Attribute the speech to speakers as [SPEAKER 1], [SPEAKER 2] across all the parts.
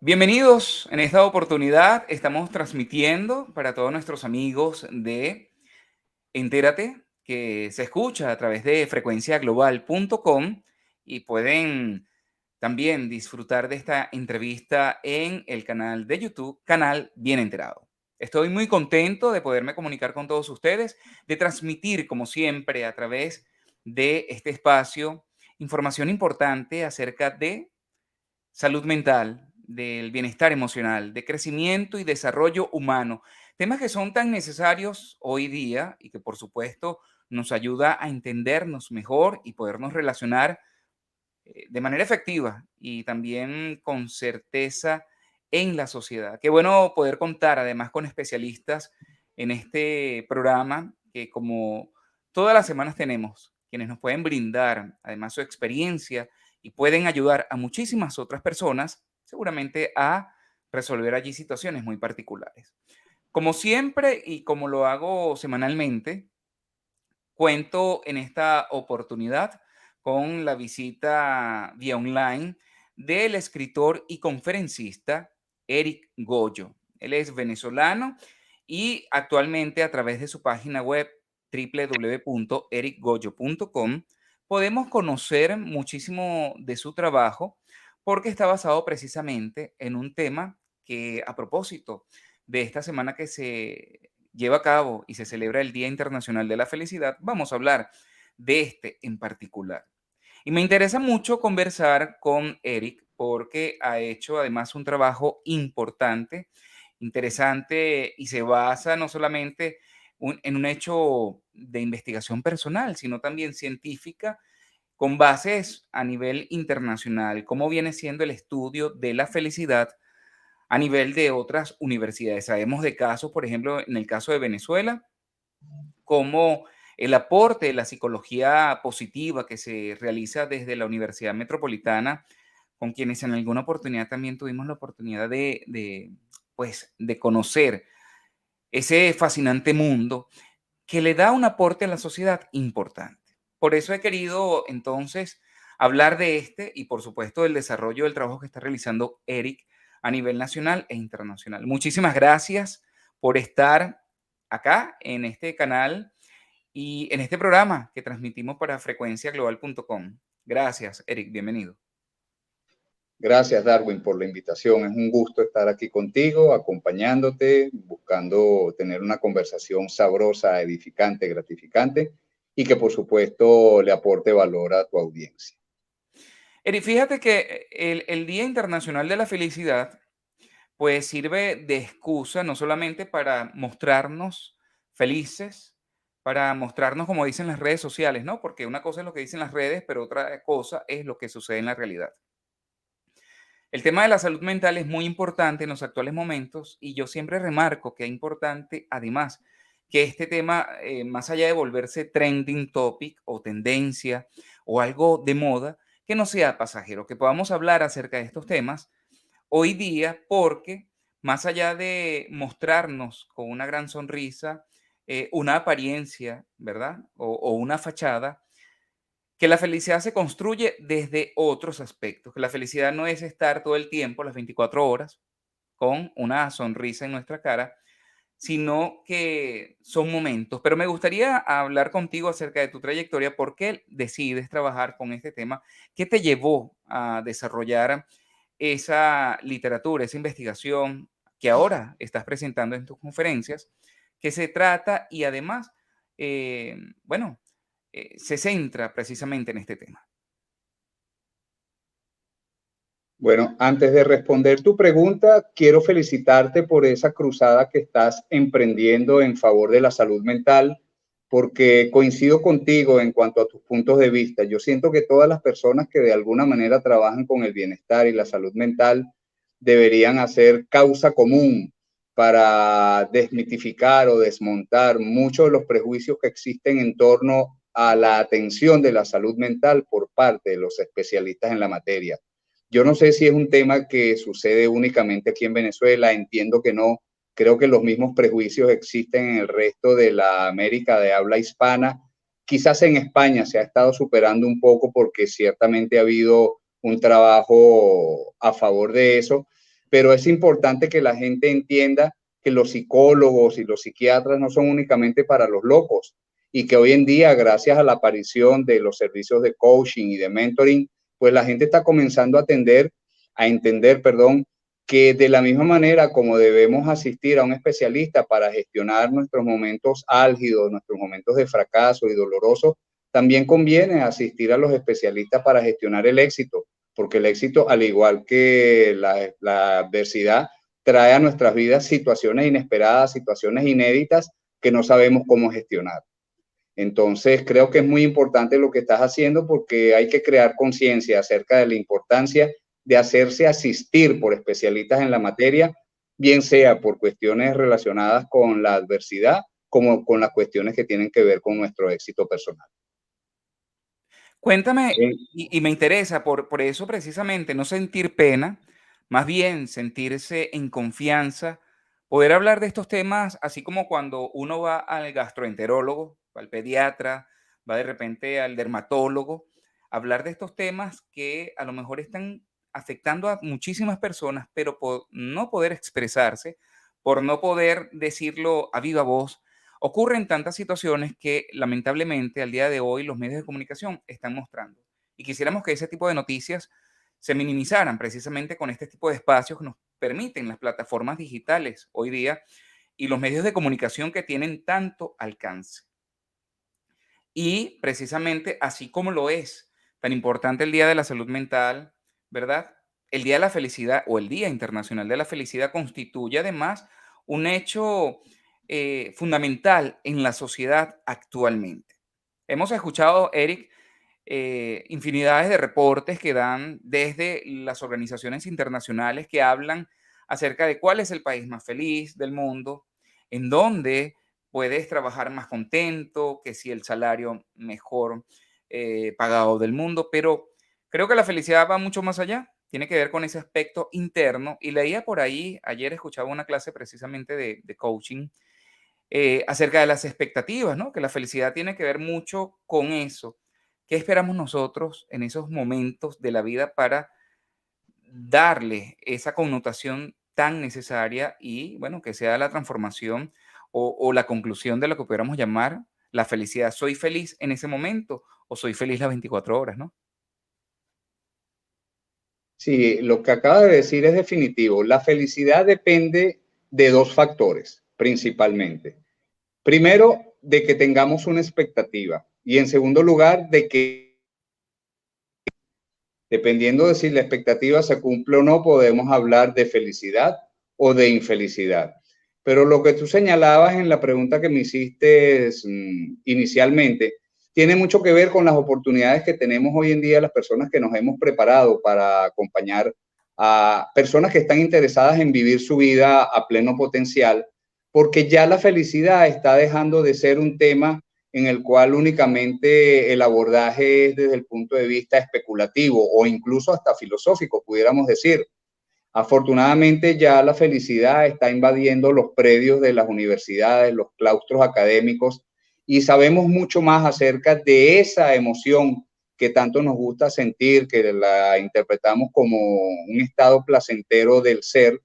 [SPEAKER 1] Bienvenidos. En esta oportunidad estamos transmitiendo para todos nuestros amigos de Entérate, que se escucha a través de frecuenciaglobal.com y pueden también disfrutar de esta entrevista en el canal de YouTube, Canal Bien Enterado. Estoy muy contento de poderme comunicar con todos ustedes, de transmitir, como siempre, a través de este espacio, información importante acerca de salud mental, del bienestar emocional, de crecimiento y desarrollo humano. Temas que son tan necesarios hoy día y que por supuesto nos ayuda a entendernos mejor y podernos relacionar de manera efectiva y también con certeza en la sociedad. Qué bueno poder contar además con especialistas en este programa que como todas las semanas tenemos, quienes nos pueden brindar además su experiencia y pueden ayudar a muchísimas otras personas seguramente a resolver allí situaciones muy particulares. Como siempre y como lo hago semanalmente, cuento en esta oportunidad con la visita vía online del escritor y conferencista Eric Goyo. Él es venezolano y actualmente a través de su página web www.ericgoyo.com podemos conocer muchísimo de su trabajo porque está basado precisamente en un tema que a propósito de esta semana que se lleva a cabo y se celebra el Día Internacional de la Felicidad, vamos a hablar de este en particular. Y me interesa mucho conversar con Eric porque ha hecho además un trabajo importante, interesante y se basa no solamente en un hecho de investigación personal, sino también científica con bases a nivel internacional, cómo viene siendo el estudio de la felicidad a nivel de otras universidades. Sabemos de casos, por ejemplo, en el caso de Venezuela, como el aporte de la psicología positiva que se realiza desde la Universidad Metropolitana, con quienes en alguna oportunidad también tuvimos la oportunidad pues, de conocer ese fascinante mundo que le da un aporte a la sociedad importante. Por eso he querido entonces hablar de este y por supuesto del desarrollo del trabajo que está realizando Eric a nivel nacional e internacional. Muchísimas gracias por estar acá en este canal y en este programa que transmitimos para frecuenciaglobal.com. Gracias, Eric, bienvenido.
[SPEAKER 2] Gracias, Darwin, por la invitación. Es un gusto estar aquí contigo, acompañándote, buscando tener una conversación sabrosa, edificante, gratificante y que, por supuesto, le aporte valor a tu audiencia.
[SPEAKER 1] Eric, fíjate que el Día Internacional de la Felicidad pues sirve de excusa no solamente para mostrarnos felices, para mostrarnos como dicen las redes sociales, ¿no? Porque una cosa es lo que dicen las redes, pero otra cosa es lo que sucede en la realidad. El tema de la salud mental es muy importante en los actuales momentos y yo siempre remarco que es importante, además, que este tema, más allá de volverse trending topic o tendencia o algo de moda, que no sea pasajero, que podamos hablar acerca de estos temas hoy día porque más allá de mostrarnos con una gran sonrisa, una apariencia, ¿verdad? O una fachada, que la felicidad se construye desde otros aspectos, que la felicidad no es estar todo el tiempo, las 24 horas, con una sonrisa en nuestra cara, sino que son momentos. Pero me gustaría hablar contigo acerca de tu trayectoria, por qué decides trabajar con este tema, qué te llevó a desarrollar esa literatura, esa investigación que ahora estás presentando en tus conferencias, que se trata y además, bueno, se centra precisamente en este tema.
[SPEAKER 2] Bueno, antes de responder tu pregunta, quiero felicitarte por esa cruzada que estás emprendiendo en favor de la salud mental, porque coincido contigo en cuanto a tus puntos de vista. Yo siento que todas las personas que de alguna manera trabajan con el bienestar y la salud mental deberían hacer causa común para desmitificar o desmontar muchos de los prejuicios que existen en torno a la atención de la salud mental por parte de los especialistas en la materia. Yo no sé si es un tema que sucede únicamente aquí en Venezuela, entiendo que no, creo que los mismos prejuicios existen en el resto de la América de habla hispana. Quizás en España se ha estado superando un poco porque ciertamente ha habido un trabajo a favor de eso, pero es importante que la gente entienda que los psicólogos y los psiquiatras no son únicamente para los locos y que hoy en día, gracias a la aparición de los servicios de coaching y de mentoring, pues la gente está comenzando a entender, que de la misma manera como debemos asistir a un especialista para gestionar nuestros momentos álgidos, nuestros momentos de fracaso y dolorosos, también conviene asistir a los especialistas para gestionar el éxito, porque el éxito, al igual que la adversidad, trae a nuestras vidas situaciones inesperadas, situaciones inéditas que no sabemos cómo gestionar. Entonces, creo que es muy importante lo que estás haciendo porque hay que crear conciencia acerca de la importancia de hacerse asistir por especialistas en la materia, bien sea por cuestiones relacionadas con la adversidad, como con las cuestiones que tienen que ver con nuestro éxito personal.
[SPEAKER 1] Cuéntame,
[SPEAKER 2] Eh,
[SPEAKER 1] y me interesa por eso precisamente, no sentir pena, más bien sentirse en confianza, poder hablar de estos temas, así como cuando uno va al gastroenterólogo, va al pediatra, va de repente al dermatólogo, hablar de estos temas que a lo mejor están afectando a muchísimas personas, pero por no poder expresarse, por no poder decirlo a viva voz. Ocurren tantas situaciones que lamentablemente al día de hoy los medios de comunicación están mostrando. Y quisiéramos que ese tipo de noticias se minimizaran precisamente con este tipo de espacios que nos permiten las plataformas digitales hoy día y los medios de comunicación que tienen tanto alcance. Y precisamente así como lo es tan importante el Día de la Salud Mental, ¿verdad? El Día de la Felicidad o el Día Internacional de la Felicidad constituye además un hecho fundamental en la sociedad actualmente. Hemos escuchado, Eric, infinidades de reportes que dan desde las organizaciones internacionales que hablan acerca de cuál es el país más feliz del mundo, en dónde puedes trabajar más contento, que si el salario mejor pagado del mundo, pero creo que la felicidad va mucho más allá, tiene que ver con ese aspecto interno y leía por ahí, ayer escuchaba una clase precisamente de coaching acerca de las expectativas, ¿no? Que la felicidad tiene que ver mucho con eso. ¿Qué esperamos nosotros en esos momentos de la vida para darle esa connotación tan necesaria y, bueno, que sea la transformación o la conclusión de lo que pudiéramos llamar la felicidad? ¿Soy feliz en ese momento o soy feliz las 24 horas, no?
[SPEAKER 2] sí, lo que acaba de decir es definitivo. La felicidad depende de dos factores, principalmente. Primero, de que tengamos una expectativa y en segundo lugar, de que dependiendo de si la expectativa se cumple o no, podemos hablar de felicidad o de infelicidad. Pero lo que tú señalabas en la pregunta que me hiciste inicialmente tiene mucho que ver con las oportunidades que tenemos hoy en día las personas que nos hemos preparado para acompañar a personas que están interesadas en vivir su vida a pleno potencial, porque ya la felicidad está dejando de ser un tema en el cual únicamente el abordaje es desde el punto de vista especulativo o incluso hasta filosófico, pudiéramos decir. Afortunadamente ya la felicidad está invadiendo los predios de las universidades, los claustros académicos y sabemos mucho más acerca de esa emoción que tanto nos gusta sentir, que la interpretamos como un estado placentero del ser,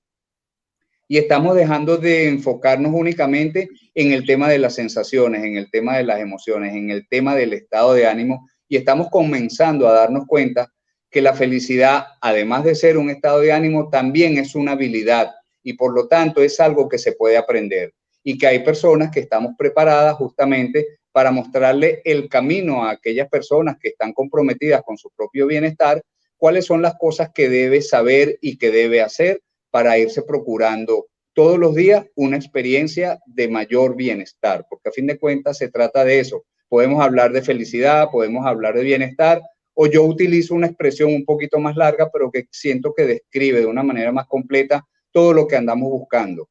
[SPEAKER 2] y estamos dejando de enfocarnos únicamente en el tema de las sensaciones, en el tema de las emociones, en el tema del estado de ánimo y estamos comenzando a darnos cuenta que la felicidad, además de ser un estado de ánimo, también es una habilidad y por lo tanto es algo que se puede aprender y que hay personas que estamos preparadas justamente para mostrarle el camino a aquellas personas que están comprometidas con su propio bienestar, cuáles son las cosas que debe saber y que debe hacer para irse procurando todos los días una experiencia de mayor bienestar, porque a fin de cuentas se trata de eso. Podemos hablar de felicidad, podemos hablar de bienestar, o yo utilizo una expresión un poquito más larga, pero que siento que describe de una manera más completa todo lo que andamos buscando.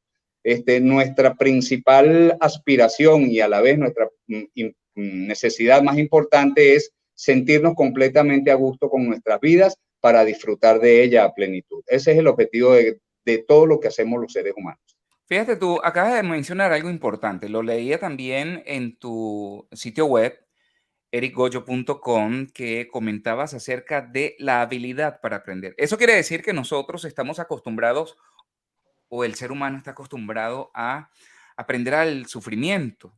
[SPEAKER 2] Nuestra principal aspiración y a la vez nuestra necesidad más importante es sentirnos completamente a gusto con nuestras vidas para disfrutar de ella a plenitud. Ese es el objetivo de todo lo que hacemos los seres humanos.
[SPEAKER 1] Fíjate tú, acabas de mencionar algo importante, lo leía también en tu sitio web. ericgoyo.com, que comentabas acerca de la habilidad para aprender. Eso quiere decir que nosotros estamos acostumbrados, o el ser humano está acostumbrado a aprender al sufrimiento.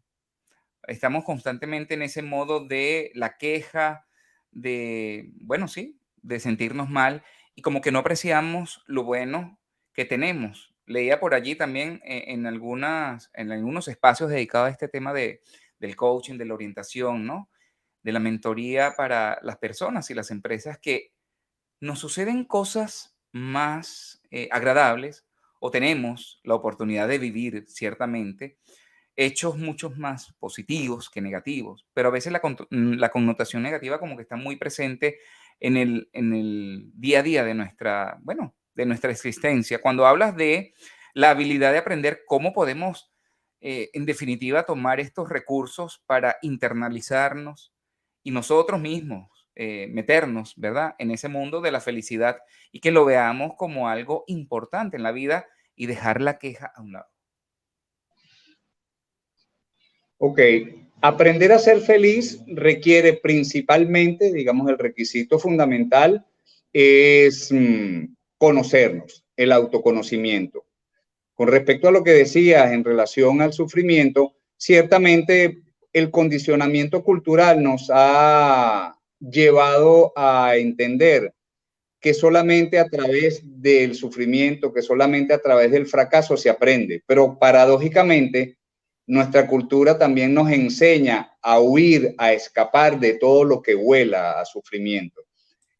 [SPEAKER 1] Estamos constantemente en ese modo de la queja, de, bueno, sí, de sentirnos mal y como que no apreciamos lo bueno que tenemos. Leía por allí también en algunos espacios dedicados a este tema del coaching, de la orientación, ¿no? De la mentoría para las personas y las empresas, que nos suceden cosas más agradables, o tenemos la oportunidad de vivir ciertamente hechos muchos más positivos que negativos, pero a veces la connotación negativa como que está muy presente en el día a día de nuestra, bueno, de nuestra existencia. Cuando hablas de la habilidad de aprender, ¿cómo podemos, en definitiva, tomar estos recursos para internalizarnos y nosotros mismos meternos, ¿verdad?, en ese mundo de la felicidad y que lo veamos como algo importante en la vida y dejar la queja a un lado?
[SPEAKER 2] Ok, aprender a ser feliz requiere principalmente, digamos, el requisito fundamental es conocernos, el autoconocimiento. Con respecto a lo que decías en relación al sufrimiento, ciertamente el condicionamiento cultural nos ha llevado a entender que solamente a través del sufrimiento, que solamente a través del fracaso se aprende. Pero paradójicamente, nuestra cultura también nos enseña a huir, a escapar de todo lo que huela a sufrimiento.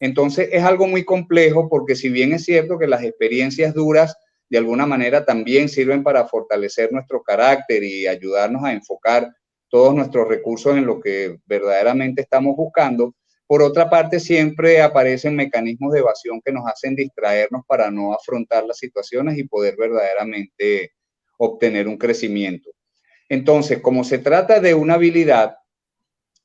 [SPEAKER 2] Entonces es algo muy complejo porque si bien es cierto que las experiencias duras de alguna manera también sirven para fortalecer nuestro carácter y ayudarnos a enfocar todos nuestros recursos en lo que verdaderamente estamos buscando, por otra parte siempre aparecen mecanismos de evasión que nos hacen distraernos para no afrontar las situaciones y poder verdaderamente obtener un crecimiento. Entonces, como se trata de una habilidad,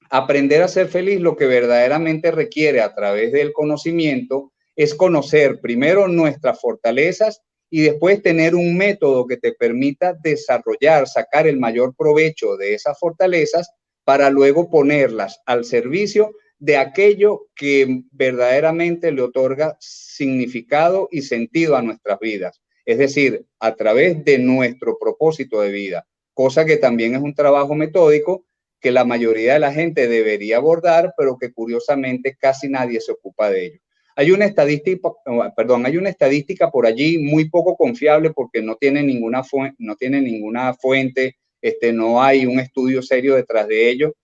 [SPEAKER 2] aprender a ser feliz lo que verdaderamente requiere a través del conocimiento es conocer primero nuestras fortalezas y después tener un método que te permita desarrollar, sacar el mayor provecho de esas fortalezas para luego ponerlas al servicio de aquello que verdaderamente le otorga significado y sentido a nuestras vidas. Es decir, a través de nuestro propósito de vida, cosa que también es un trabajo metódico que la mayoría de la gente debería abordar, pero que curiosamente casi nadie se ocupa de ello. Hay una estadística por allí muy poco confiable porque no tiene ninguna fuente, no hay un estudio serio detrás de ello,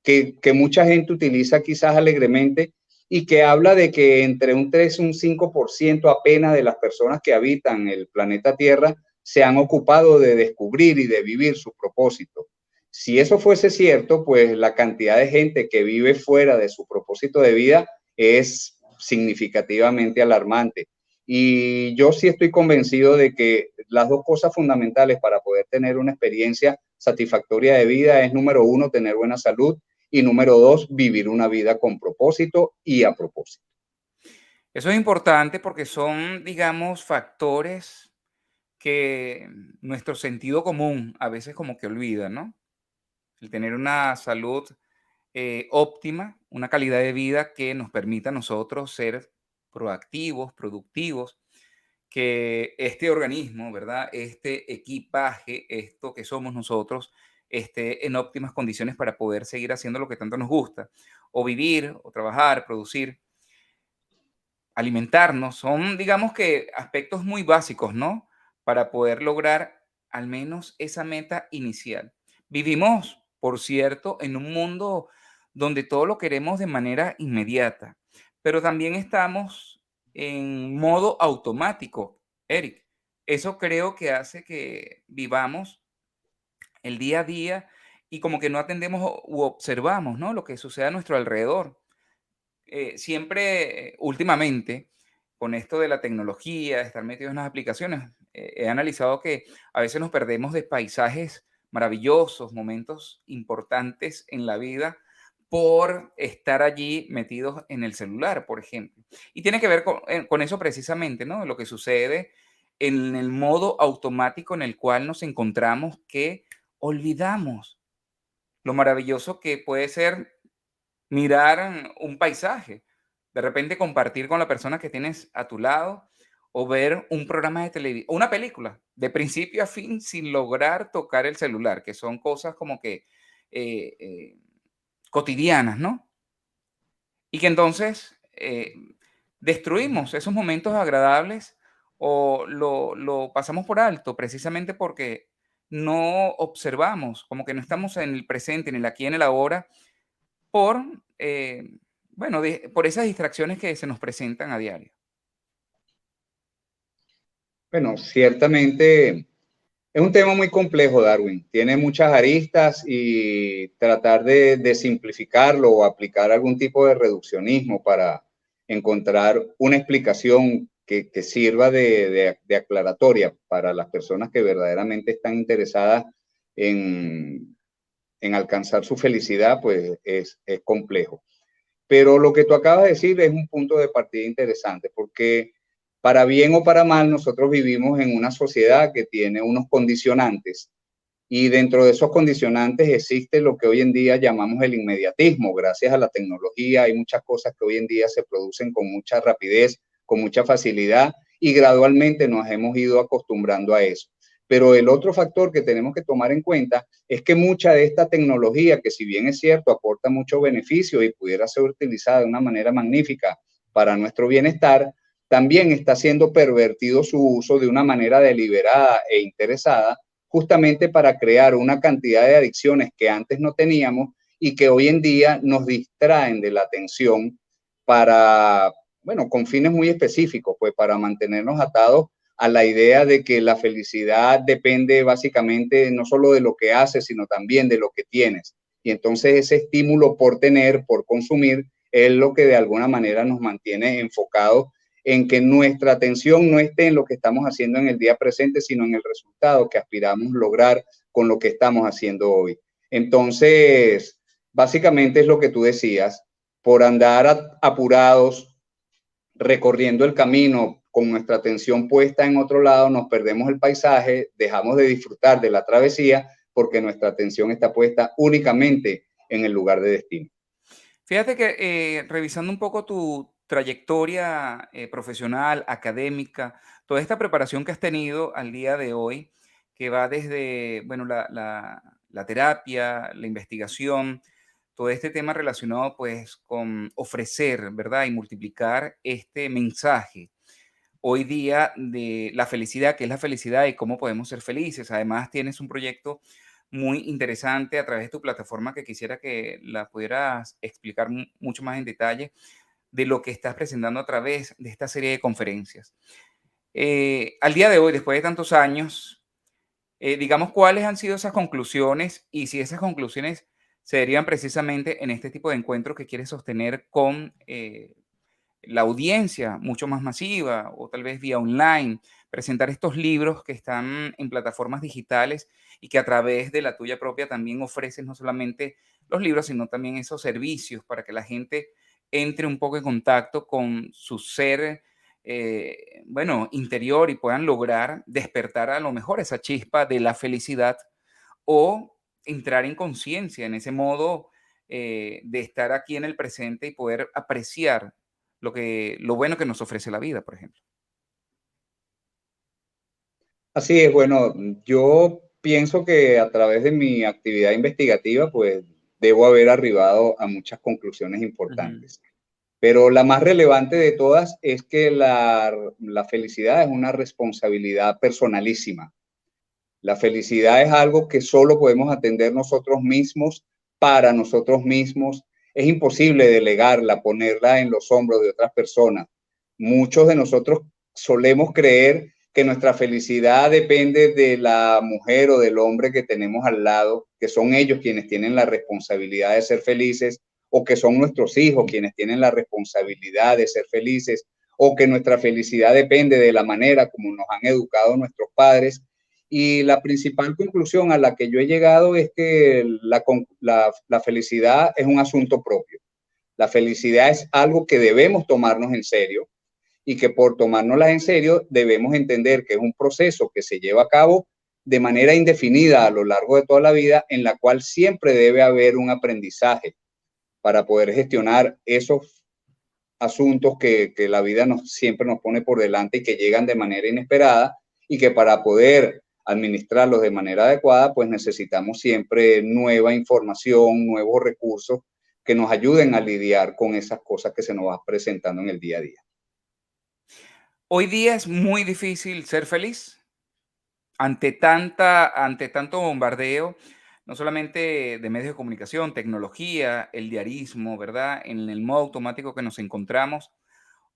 [SPEAKER 2] que mucha gente utiliza quizás alegremente y que habla de que entre un 3 y un 5% apenas de las personas que habitan el planeta Tierra se han ocupado de descubrir y de vivir su propósito. Si eso fuese cierto, pues la cantidad de gente que vive fuera de su propósito de vida es significativamente alarmante. Y yo sí estoy convencido de que las dos cosas fundamentales para poder tener una experiencia satisfactoria de vida es, número uno, tener buena salud y, número dos, vivir una vida con propósito y a propósito.
[SPEAKER 1] Eso es importante porque son, digamos, factores que nuestro sentido común a veces como que olvida, ¿no? El tener una salud óptima, una calidad de vida que nos permita a nosotros ser proactivos, productivos, que este organismo, ¿verdad? Este equipaje, esto que somos nosotros, esté en óptimas condiciones para poder seguir haciendo lo que tanto nos gusta, o vivir, o trabajar, producir, alimentarnos. Son, digamos que, aspectos muy básicos, ¿no? Para poder lograr al menos esa meta inicial. Vivimos, por cierto, en un mundo donde todo lo queremos de manera inmediata, pero también estamos en modo automático, Eric. Eso creo que hace que vivamos el día a día y como que no atendemos u observamos, ¿no?, lo que sucede a nuestro alrededor. Siempre, últimamente, con esto de la tecnología, de estar metidos en las aplicaciones, he analizado que a veces nos perdemos de paisajes maravillosos, momentos importantes en la vida por estar allí metidos en el celular, por ejemplo. Y tiene que ver con eso precisamente, ¿no? Lo que sucede en el modo automático en el cual nos encontramos, que olvidamos lo maravilloso que puede ser mirar un paisaje, de repente compartir con la persona que tienes a tu lado o ver un programa de televisión, una película, de principio a fin, sin lograr tocar el celular, que son cosas como que eh, eh, cotidianas, ¿no? Y que entonces destruimos esos momentos agradables o lo pasamos por alto precisamente porque no observamos, como que no estamos en el presente, en el aquí, en el ahora, por, bueno, por esas distracciones que se nos presentan a diario.
[SPEAKER 2] Bueno, ciertamente es un tema muy complejo, Darwin. Tiene muchas aristas y tratar de simplificarlo o aplicar algún tipo de reduccionismo para encontrar una explicación que sirva de aclaratoria para las personas que verdaderamente están interesadas en, en alcanzar su felicidad, pues es complejo. Pero lo que tú acabas de decir es un punto de partida interesante, porque para bien o para mal, nosotros vivimos en una sociedad que tiene unos condicionantes y dentro de esos condicionantes existe lo que hoy en día llamamos el inmediatismo. Gracias a la tecnología hay muchas cosas que hoy en día se producen con mucha rapidez, con mucha facilidad y gradualmente nos hemos ido acostumbrando a eso. Pero el otro factor que tenemos que tomar en cuenta es que mucha de esta tecnología, que si bien es cierto, aporta mucho beneficio y pudiera ser utilizada de una manera magnífica para nuestro bienestar, también está siendo pervertido su uso de una manera deliberada e interesada, justamente para crear una cantidad de adicciones que antes no teníamos y que hoy en día nos distraen de la atención para, bueno, con fines muy específicos, pues para mantenernos atados a la idea de que la felicidad depende básicamente no solo de lo que haces, sino también de lo que tienes. Y entonces ese estímulo por tener, por consumir, es lo que de alguna manera nos mantiene enfocados en que nuestra atención no esté en lo que estamos haciendo en el día presente, sino en el resultado que aspiramos lograr con lo que estamos haciendo hoy. Entonces, básicamente es lo que tú decías, por andar apurados, recorriendo el camino con nuestra atención puesta en otro lado, nos perdemos el paisaje, dejamos de disfrutar de la travesía porque nuestra atención está puesta únicamente en el lugar de destino.
[SPEAKER 1] Fíjate que revisando un poco tu trayectoria profesional, académica, toda esta preparación que has tenido al día de hoy, que va desde, bueno, la terapia, la investigación, todo este tema relacionado pues con ofrecer, ¿verdad? Y multiplicar este mensaje hoy día de la felicidad, qué es la felicidad y cómo podemos ser felices. Además, tienes un proyecto muy interesante a través de tu plataforma que quisiera que la pudieras explicar mucho más en detalle de lo que estás presentando a través de esta serie de conferencias. Al día de hoy, después de tantos años, digamos, ¿cuáles han sido esas conclusiones y si esas conclusiones se derivan precisamente en este tipo de encuentros que quieres sostener con la audiencia mucho más masiva o tal vez vía online, presentar estos libros que están en plataformas digitales y que a través de la tuya propia también ofreces no solamente los libros, sino también esos servicios para que la gente entre un poco en contacto con su ser, bueno, interior y puedan lograr despertar a lo mejor esa chispa de la felicidad o entrar en conciencia en ese modo de estar aquí en el presente y poder apreciar lo bueno que nos ofrece la vida, por ejemplo.
[SPEAKER 2] Así es, bueno, yo pienso que a través de mi actividad investigativa, pues debo haber arribado a muchas conclusiones
[SPEAKER 1] Ujú.
[SPEAKER 2] importantes. Pero la más relevante de todas es que la felicidad es una responsabilidad personalísima. La felicidad es algo que solo podemos atender nosotros mismos para nosotros mismos. Es imposible delegarla, ponerla en los hombros de otras personas. Muchos de nosotros solemos creer que nuestra felicidad depende de la mujer o del hombre que tenemos al lado, que son ellos quienes tienen la responsabilidad de ser felices, o que son nuestros hijos quienes tienen la responsabilidad de ser felices, o que nuestra felicidad depende de la manera como nos han educado nuestros padres. Y la principal conclusión a la que yo he llegado es que la felicidad es un asunto propio. La felicidad es algo que debemos tomarnos en serio y que por tomárnoslas en serio debemos entender que es un proceso que se lleva a cabo de manera indefinida a lo largo de toda la vida, en la cual siempre debe haber un aprendizaje. para poder gestionar esos asuntos que la vida siempre nos pone por delante y que llegan de manera inesperada, y que para poder administrarlos de manera adecuada, pues necesitamos siempre nueva información, nuevos recursos que nos ayuden a lidiar con esas cosas que se nos van presentando en el día a día.
[SPEAKER 1] Hoy día es muy difícil ser feliz ante tanto bombardeo, no solamente de medios de comunicación, tecnología, el diarismo, ¿verdad? En el modo automático que nos encontramos,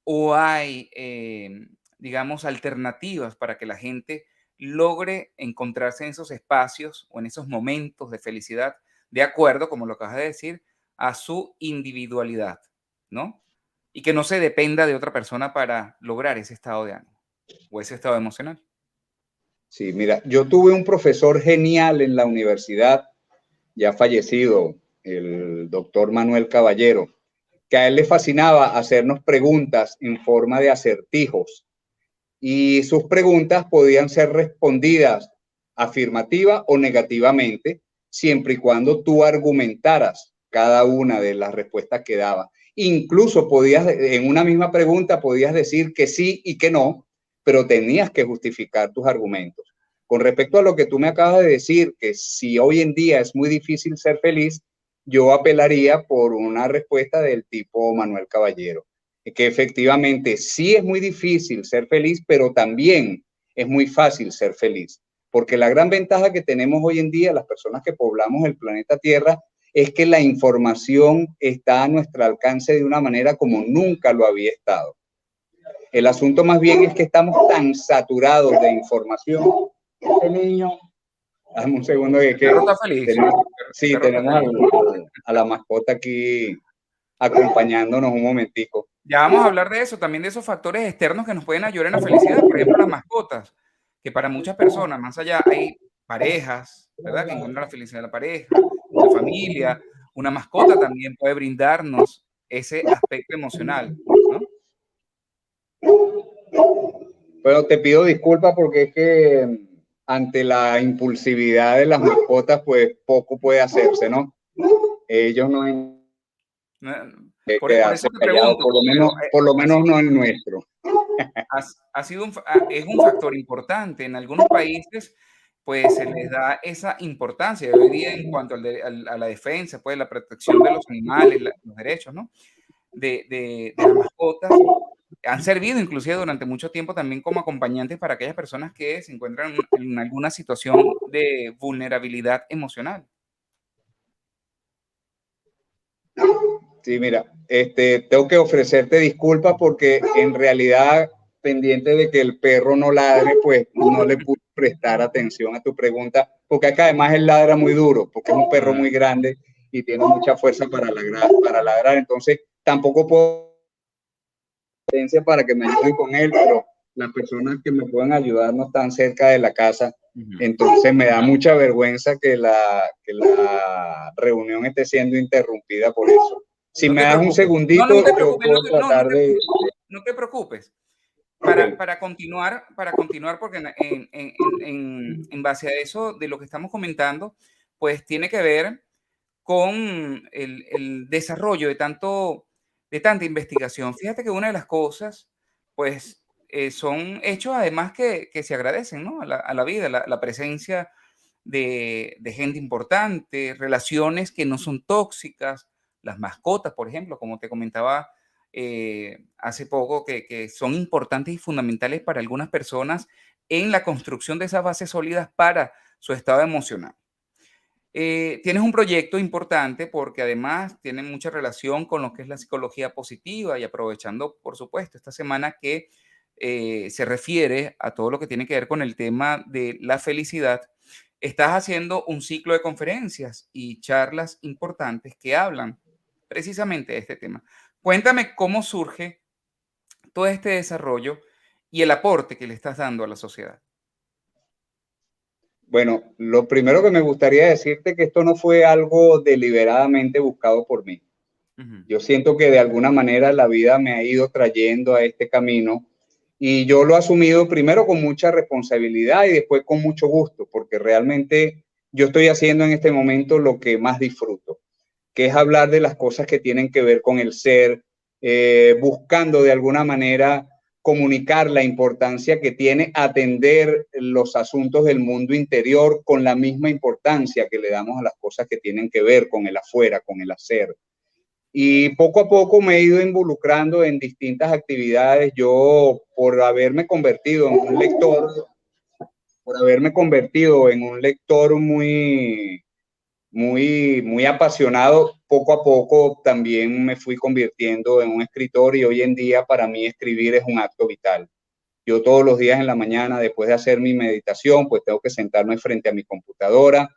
[SPEAKER 1] o hay, digamos, alternativas para que la gente logre encontrarse en esos espacios o en esos momentos de felicidad, de acuerdo, como lo acabas de decir, a su individualidad, ¿no? Y que no se dependa de otra persona para lograr ese estado de ánimo o ese estado emocional.
[SPEAKER 2] Sí, mira, yo tuve un profesor genial en la universidad, ya fallecido, el doctor Manuel Caballero, que a él le fascinaba hacernos preguntas en forma de acertijos, y sus preguntas podían ser respondidas afirmativa o negativamente, siempre y cuando tú argumentaras cada una de las respuestas que daba. Incluso podías, en una misma pregunta, podías decir que sí y que no, pero tenías que justificar tus argumentos. Con respecto a lo que tú me acabas de decir, que si hoy en día es muy difícil ser feliz, yo apelaría por una respuesta del tipo Manuel Caballero, que efectivamente sí es muy difícil ser feliz, pero también es muy fácil ser feliz. Porque la gran ventaja que tenemos hoy en día, las personas que poblamos el planeta Tierra, es que la información está a nuestro alcance de una manera como nunca lo había estado. El asunto más bien es que estamos tan saturados de información. Este niño, dame un segundo
[SPEAKER 1] El perro está feliz.
[SPEAKER 2] tenemos,
[SPEAKER 1] El
[SPEAKER 2] sí,
[SPEAKER 1] perro está
[SPEAKER 2] tenemos
[SPEAKER 1] feliz.
[SPEAKER 2] a la mascota aquí acompañándonos un momentico.
[SPEAKER 1] Ya vamos a hablar de eso, también de esos factores externos que nos pueden ayudar en la felicidad, por ejemplo, las mascotas, que para muchas personas, más allá, hay parejas, ¿verdad? Que encuentran la felicidad de la pareja, la familia, una mascota también puede brindarnos ese aspecto emocional, ¿no?
[SPEAKER 2] Bueno, te pido disculpas porque es que ante la impulsividad de las mascotas, pues poco puede hacerse, ¿no? Ellos no hay que
[SPEAKER 1] Por eso
[SPEAKER 2] quedarse
[SPEAKER 1] te
[SPEAKER 2] callados,
[SPEAKER 1] pregunto, pero
[SPEAKER 2] por lo menos no el nuestro.
[SPEAKER 1] ha sido es un factor importante. En algunos países, pues se les da esa importancia hoy día en cuanto a la defensa, pues la protección de los animales, los derechos, ¿no? De las mascotas. Han servido inclusive durante mucho tiempo también como acompañantes para aquellas personas que se encuentran en alguna situación de vulnerabilidad emocional.
[SPEAKER 2] Sí, mira, tengo que ofrecerte disculpas porque en realidad, pendiente de que el perro no ladre, pues no le pude prestar atención a tu pregunta, porque acá además él ladra muy duro, porque es un perro
[SPEAKER 1] Ah,
[SPEAKER 2] muy grande y tiene mucha fuerza para ladrar, entonces tampoco puedo para que me ayuden con él, pero las personas que me puedan ayudar no están cerca de la casa,
[SPEAKER 1] ujú.
[SPEAKER 2] entonces me da mucha vergüenza que la reunión esté siendo interrumpida por eso. Si
[SPEAKER 1] No
[SPEAKER 2] me
[SPEAKER 1] te
[SPEAKER 2] das un
[SPEAKER 1] preocupes. No, no
[SPEAKER 2] segundito,
[SPEAKER 1] te
[SPEAKER 2] yo
[SPEAKER 1] preocupes,
[SPEAKER 2] puedo tratar de...
[SPEAKER 1] no te preocupes.
[SPEAKER 2] Okay.
[SPEAKER 1] Para continuar, porque en base a eso, de lo que estamos comentando, pues tiene que ver con el desarrollo de tanta investigación. Fíjate que una de las cosas, pues, son hechos además que se agradecen, ¿no? A la vida, la presencia de gente importante, relaciones que no son tóxicas, las mascotas, por ejemplo, como te comentaba hace poco, que son importantes y fundamentales para algunas personas en la construcción de esas bases sólidas para su estado emocional. Tienes un proyecto importante porque además tiene mucha relación con lo que es la psicología positiva y aprovechando, por supuesto, esta semana que se refiere a todo lo que tiene que ver con el tema de la felicidad, estás haciendo un ciclo de conferencias y charlas importantes que hablan precisamente de este tema. Cuéntame cómo surge todo este desarrollo y el aporte que le estás dando a la sociedad.
[SPEAKER 2] Bueno, lo primero que me gustaría decirte es que esto no fue algo deliberadamente buscado por mí.
[SPEAKER 1] Ujú.
[SPEAKER 2] Yo siento que de alguna manera la vida me ha ido trayendo a este camino y yo lo he asumido primero con mucha responsabilidad y después con mucho gusto, porque realmente yo estoy haciendo en este momento lo que más disfruto, que es hablar de las cosas que tienen que ver con el ser, buscando de alguna manera comunicar la importancia que tiene atender los asuntos del mundo interior con la misma importancia que le damos a las cosas que tienen que ver con el afuera, con el hacer. Y poco a poco me he ido involucrando en distintas actividades. Yo, por haberme convertido en un lector muy apasionado, poco a poco también me fui convirtiendo en un escritor y hoy en día para mí escribir es un acto vital. Yo todos los días en la mañana, después de hacer mi meditación, pues tengo que sentarme frente a mi computadora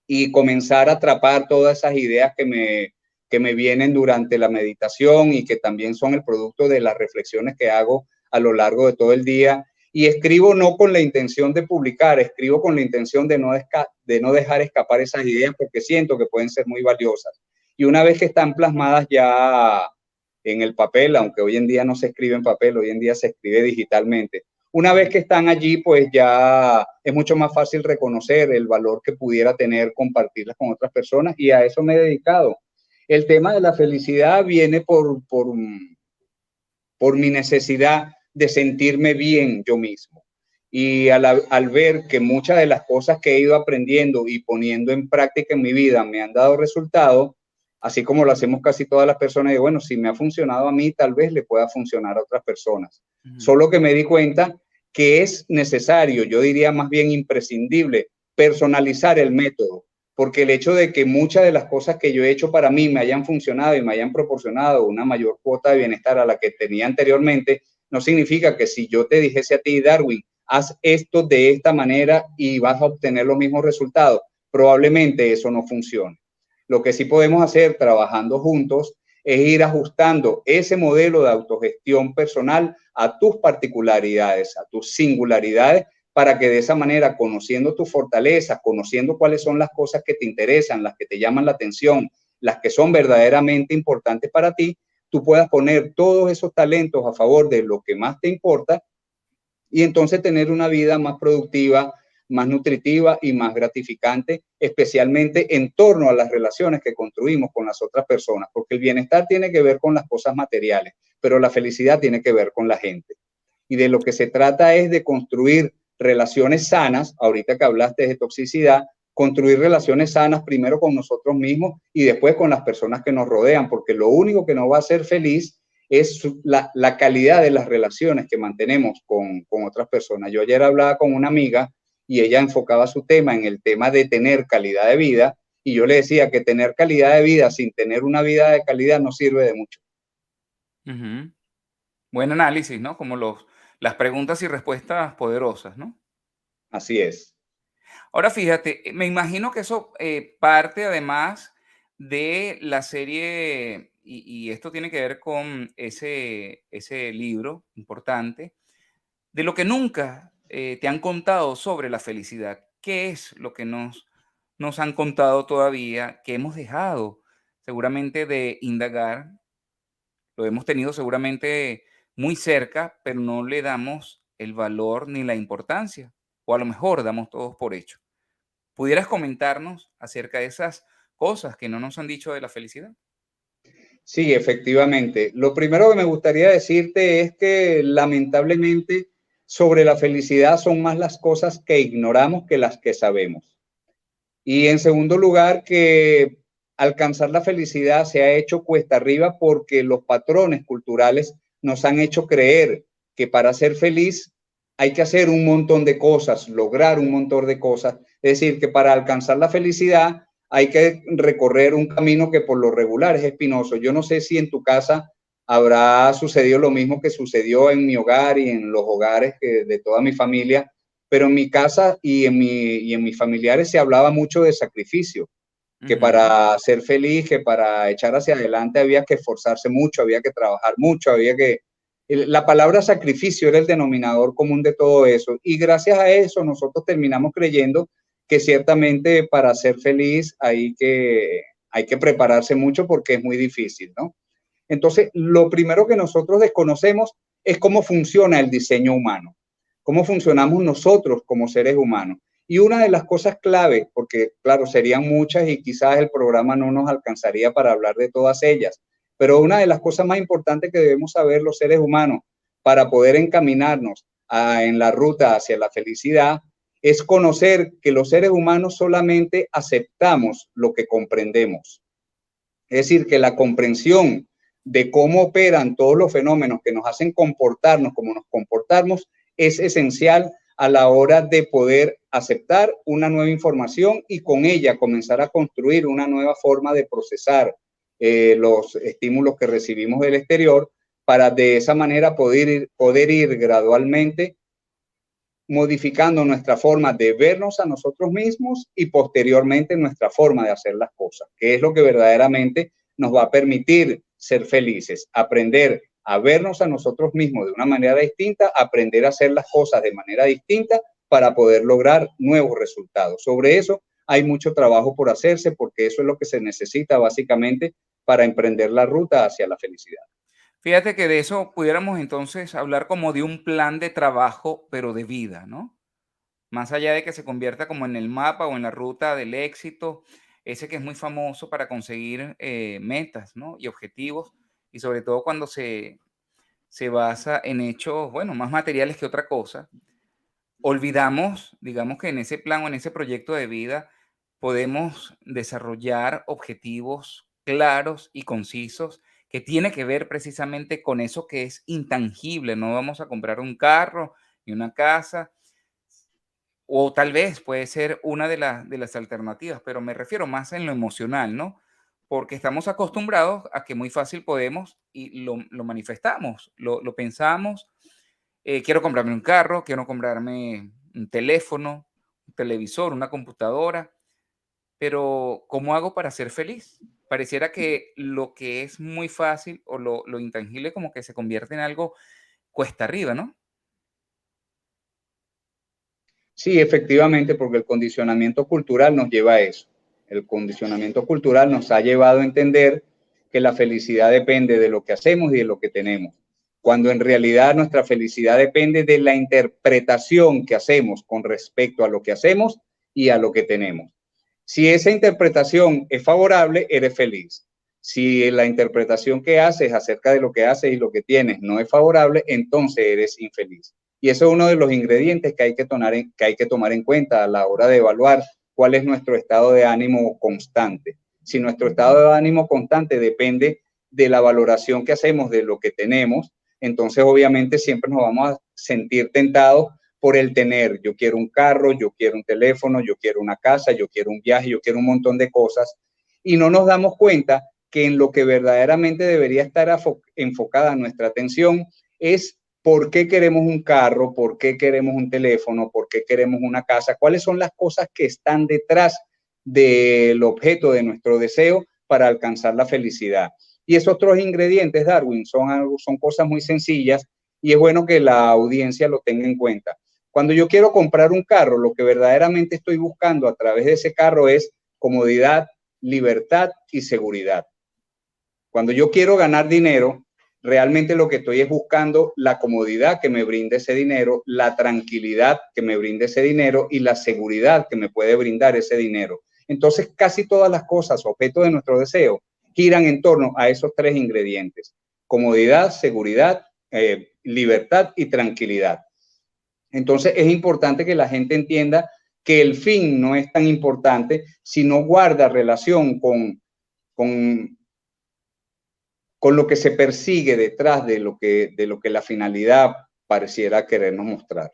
[SPEAKER 2] y comenzar a atrapar todas esas ideas que me vienen durante la meditación y que también son el producto de las reflexiones que hago a lo largo de todo el día. Y escribo no con la intención de publicar, escribo con la intención de no dejar escapar esas ideas porque siento que pueden ser muy valiosas. Y una vez que están plasmadas ya en el papel, aunque hoy en día no se escribe en papel, hoy en día se escribe digitalmente, una vez que están allí, pues ya es mucho más fácil reconocer el valor que pudiera tener compartirlas con otras personas y a eso me he dedicado. El tema de la felicidad viene por mi necesidad de sentirme bien yo mismo. Y al ver que muchas de las cosas que he ido aprendiendo y poniendo en práctica en mi vida me han dado resultados, así como lo hacemos casi todas las personas, y bueno, si me ha funcionado a mí, tal vez le pueda funcionar a otras personas. Solo que me di cuenta que es necesario, yo diría más bien imprescindible, personalizar el método, porque el hecho de que muchas de las cosas que yo he hecho para mí me hayan funcionado y me hayan proporcionado una mayor cuota de bienestar a la que tenía anteriormente, no significa que si yo te dijese a ti, Darwin, haz esto de esta manera y vas a obtener los mismos resultados, probablemente eso no funcione. Lo que sí podemos hacer trabajando juntos es ir ajustando ese modelo de autogestión personal a tus particularidades, a tus singularidades, para que de esa manera, conociendo tus fortalezas, conociendo cuáles son las cosas que te interesan, las que te llaman la atención, las que son verdaderamente importantes para ti, tú puedas poner todos esos talentos a favor de lo que más te importa y entonces tener una vida más productiva, más nutritiva y más gratificante, especialmente en torno a las relaciones que construimos con las otras personas, porque el bienestar tiene que ver con las cosas materiales, pero la felicidad tiene que ver con la gente. Y de lo que se trata es de construir relaciones sanas, ahorita que hablaste de toxicidad, construir relaciones sanas primero con nosotros mismos y después con las personas que nos rodean, porque lo único que nos va a hacer feliz es la calidad de las relaciones que mantenemos con otras personas. Yo ayer hablaba con una amiga y ella enfocaba su tema en el tema de tener calidad de vida y yo le decía que tener calidad de vida sin tener una vida de calidad no sirve de mucho.
[SPEAKER 1] Buen análisis, ¿no? Como las preguntas y respuestas poderosas, ¿no?
[SPEAKER 2] Así es.
[SPEAKER 1] Ahora fíjate, me imagino que eso parte además de la serie, y esto tiene que ver con ese libro importante, de lo que nunca te han contado sobre la felicidad. ¿Qué es lo que nos han contado todavía, que hemos dejado seguramente de indagar? Lo hemos tenido seguramente muy cerca, pero no le damos el valor ni la importancia, o a lo mejor damos todos por hecho. ¿Pudieras comentarnos acerca de esas cosas que no nos han dicho de la felicidad?
[SPEAKER 2] Sí, efectivamente. Lo primero que me gustaría decirte es que lamentablemente sobre la felicidad son más las cosas que ignoramos que las que sabemos. Y en segundo lugar, que alcanzar la felicidad se ha hecho cuesta arriba porque los patrones culturales nos han hecho creer que para ser feliz hay que hacer un montón de cosas, lograr un montón de cosas. Es decir, que para alcanzar la felicidad hay que recorrer un camino que por lo regular es espinoso. Yo no sé si en tu casa habrá sucedido lo mismo que sucedió en mi hogar y en los hogares de toda mi familia, pero en mi casa y en mis familiares se hablaba mucho de sacrificio, que
[SPEAKER 1] Ujú,
[SPEAKER 2] para ser feliz, que para echar hacia adelante había que esforzarse mucho, había que trabajar mucho, había que... La palabra sacrificio era el denominador común de todo eso. Y gracias a eso nosotros terminamos creyendo que ciertamente para ser feliz hay que prepararse mucho porque es muy difícil, ¿no? Entonces, lo primero que nosotros desconocemos es cómo funciona el diseño humano, cómo funcionamos nosotros como seres humanos. Y una de las cosas clave, porque claro, serían muchas y quizás el programa no nos alcanzaría para hablar de todas ellas, pero una de las cosas más importantes que debemos saber los seres humanos para poder encaminarnos en la ruta hacia la felicidad es conocer que los seres humanos solamente aceptamos lo que comprendemos. Es decir, que la comprensión de cómo operan todos los fenómenos que nos hacen comportarnos como nos comportamos es esencial a la hora de poder aceptar una nueva información y con ella comenzar a construir una nueva forma de procesar los estímulos que recibimos del exterior para de esa manera poder ir gradualmente modificando nuestra forma de vernos a nosotros mismos y posteriormente nuestra forma de hacer las cosas, que es lo que verdaderamente nos va a permitir ser felices, aprender a vernos a nosotros mismos de una manera distinta, aprender a hacer las cosas de manera distinta para poder lograr nuevos resultados. Sobre eso hay mucho trabajo por hacerse porque eso es lo que se necesita básicamente para emprender la ruta hacia la felicidad.
[SPEAKER 1] Fíjate que de eso pudiéramos entonces hablar como de un plan de trabajo, pero de vida, ¿no? Más allá de que se convierta como en el mapa o en la ruta del éxito, ese que es muy famoso para conseguir metas, ¿no? Y objetivos, y sobre todo cuando se basa en hechos, bueno, más materiales que otra cosa. Olvidamos, digamos que en ese plan o en ese proyecto de vida podemos desarrollar objetivos claros y concisos que tiene que ver precisamente con eso que es intangible. No vamos a comprar un carro ni una casa, o tal vez puede ser una de las alternativas, pero me refiero más en lo emocional, ¿no? Porque estamos acostumbrados a que muy fácil podemos y lo manifestamos, lo pensamos. Quiero comprarme un carro, quiero comprarme un teléfono, un televisor, una computadora, pero ¿cómo hago para ser feliz? Pareciera que lo que es muy fácil o lo intangible como que se convierte en algo cuesta arriba, ¿no?
[SPEAKER 2] Sí, efectivamente, porque el condicionamiento cultural nos lleva a eso. El condicionamiento cultural nos ha llevado a entender que la felicidad depende de lo que hacemos y de lo que tenemos, cuando en realidad nuestra felicidad depende de la interpretación que hacemos con respecto a lo que hacemos y a lo que tenemos. Si esa interpretación es favorable, eres feliz. Si la interpretación que haces acerca de lo que haces y lo que tienes no es favorable, entonces eres infeliz. Y eso es uno de los ingredientes que hay que tomar en cuenta a la hora de evaluar cuál es nuestro estado de ánimo constante. Si nuestro estado de ánimo constante depende de la valoración que hacemos de lo que tenemos, entonces obviamente siempre nos vamos a sentir tentados por el tener. Yo quiero un carro, yo quiero un teléfono, yo quiero una casa, yo quiero un viaje, yo quiero un montón de cosas. Y no nos damos cuenta que en lo que verdaderamente debería estar enfocada nuestra atención es por qué queremos un carro, por qué queremos un teléfono, por qué queremos una casa, cuáles son las cosas que están detrás del objeto de nuestro deseo para alcanzar la felicidad. Y esos otros ingredientes, Darwin, son cosas muy sencillas y es bueno que la audiencia lo tenga en cuenta. Cuando yo quiero comprar un carro, lo que verdaderamente estoy buscando a través de ese carro es comodidad, libertad y seguridad. Cuando yo quiero ganar dinero, realmente lo que estoy es buscando la comodidad que me brinde ese dinero, la tranquilidad que me brinde ese dinero y la seguridad que me puede brindar ese dinero. Entonces, casi todas las cosas, objeto de nuestro deseo, giran en torno a esos tres ingredientes: comodidad, seguridad, libertad y tranquilidad. Entonces, es importante que la gente entienda que el fin no es tan importante si no guarda relación con con lo que se persigue detrás de lo que la finalidad pareciera querernos mostrar.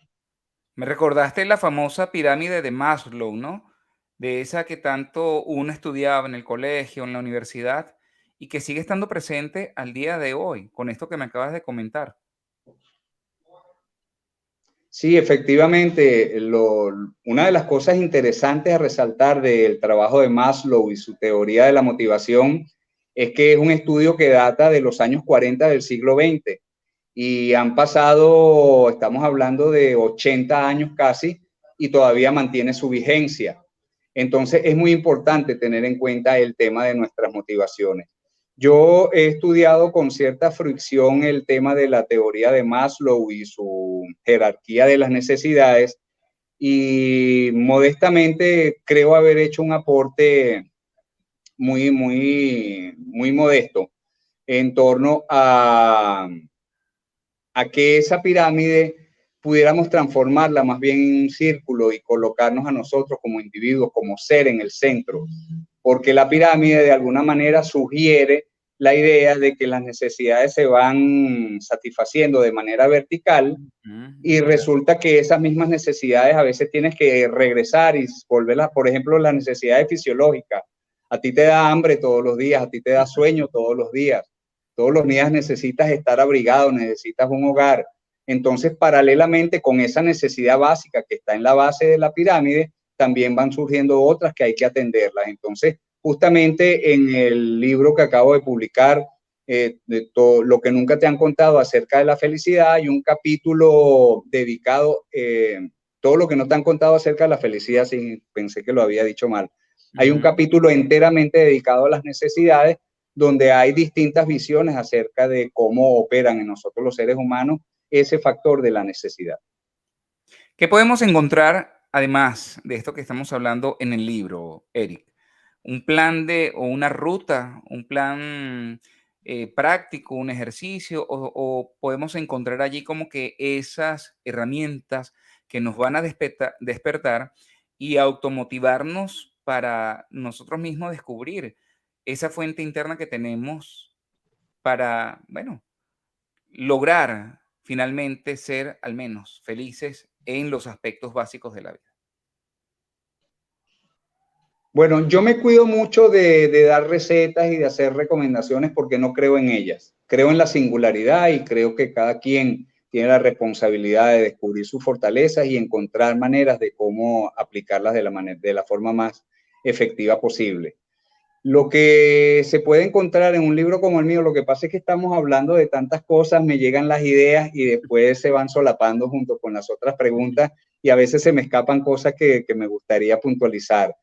[SPEAKER 1] Me recordaste la famosa pirámide de Maslow, ¿no? De esa que tanto uno estudiaba en el colegio, en la universidad, y que sigue estando presente al día de hoy, con esto que me acabas de comentar.
[SPEAKER 2] Sí, efectivamente, una de las cosas interesantes a resaltar del trabajo de Maslow y su teoría de la motivación es que es un estudio que data de los años 40 del siglo XX y han pasado, estamos hablando de 80 años casi, y todavía mantiene su vigencia. Entonces es muy importante tener en cuenta el tema de nuestras motivaciones. Yo he estudiado con cierta fricción el tema de la teoría de Maslow y su jerarquía de las necesidades, y modestamente creo haber hecho un aporte muy modesto en torno a que esa pirámide pudiéramos transformarla más bien en un círculo y colocarnos a nosotros como individuos, como ser en el centro, porque la pirámide de alguna manera sugiere la idea de que las necesidades se van satisfaciendo de manera vertical y resulta que esas mismas necesidades a veces tienes que regresar y volverlas, por ejemplo, las necesidades fisiológicas. A ti te da hambre todos los días, a ti te da sueño todos los días necesitas estar abrigado, necesitas un hogar. Entonces, paralelamente con esa necesidad básica que está en la base de la pirámide, también van surgiendo otras que hay que atenderlas. Entonces, justamente en el libro que acabo de publicar, de todo lo que nunca te han contado acerca de la felicidad, hay un capítulo dedicado, todo lo que no te han contado acerca de la felicidad, sí, pensé que lo había dicho mal. Hay un capítulo enteramente dedicado a las necesidades, donde hay distintas visiones acerca de cómo operan en nosotros los seres humanos ese factor de la necesidad.
[SPEAKER 1] ¿Qué podemos encontrar, además de esto que estamos hablando en el libro, Eric? Un plan o una ruta, un plan práctico, un ejercicio, o podemos encontrar allí como que esas herramientas que nos van a despertar y automotivarnos para nosotros mismos descubrir esa fuente interna que tenemos para, bueno, lograr finalmente ser al menos felices en los aspectos básicos de la vida.
[SPEAKER 2] Bueno, yo me cuido mucho de dar recetas y de hacer recomendaciones porque no creo en ellas. Creo en la singularidad y creo que cada quien tiene la responsabilidad de descubrir sus fortalezas y encontrar maneras de cómo aplicarlas de la forma más efectiva posible. Lo que se puede encontrar en un libro como el mío, lo que pasa es que estamos hablando de tantas cosas, me llegan las ideas y después se van solapando junto con las otras preguntas y a veces se me escapan cosas que me gustaría puntualizar.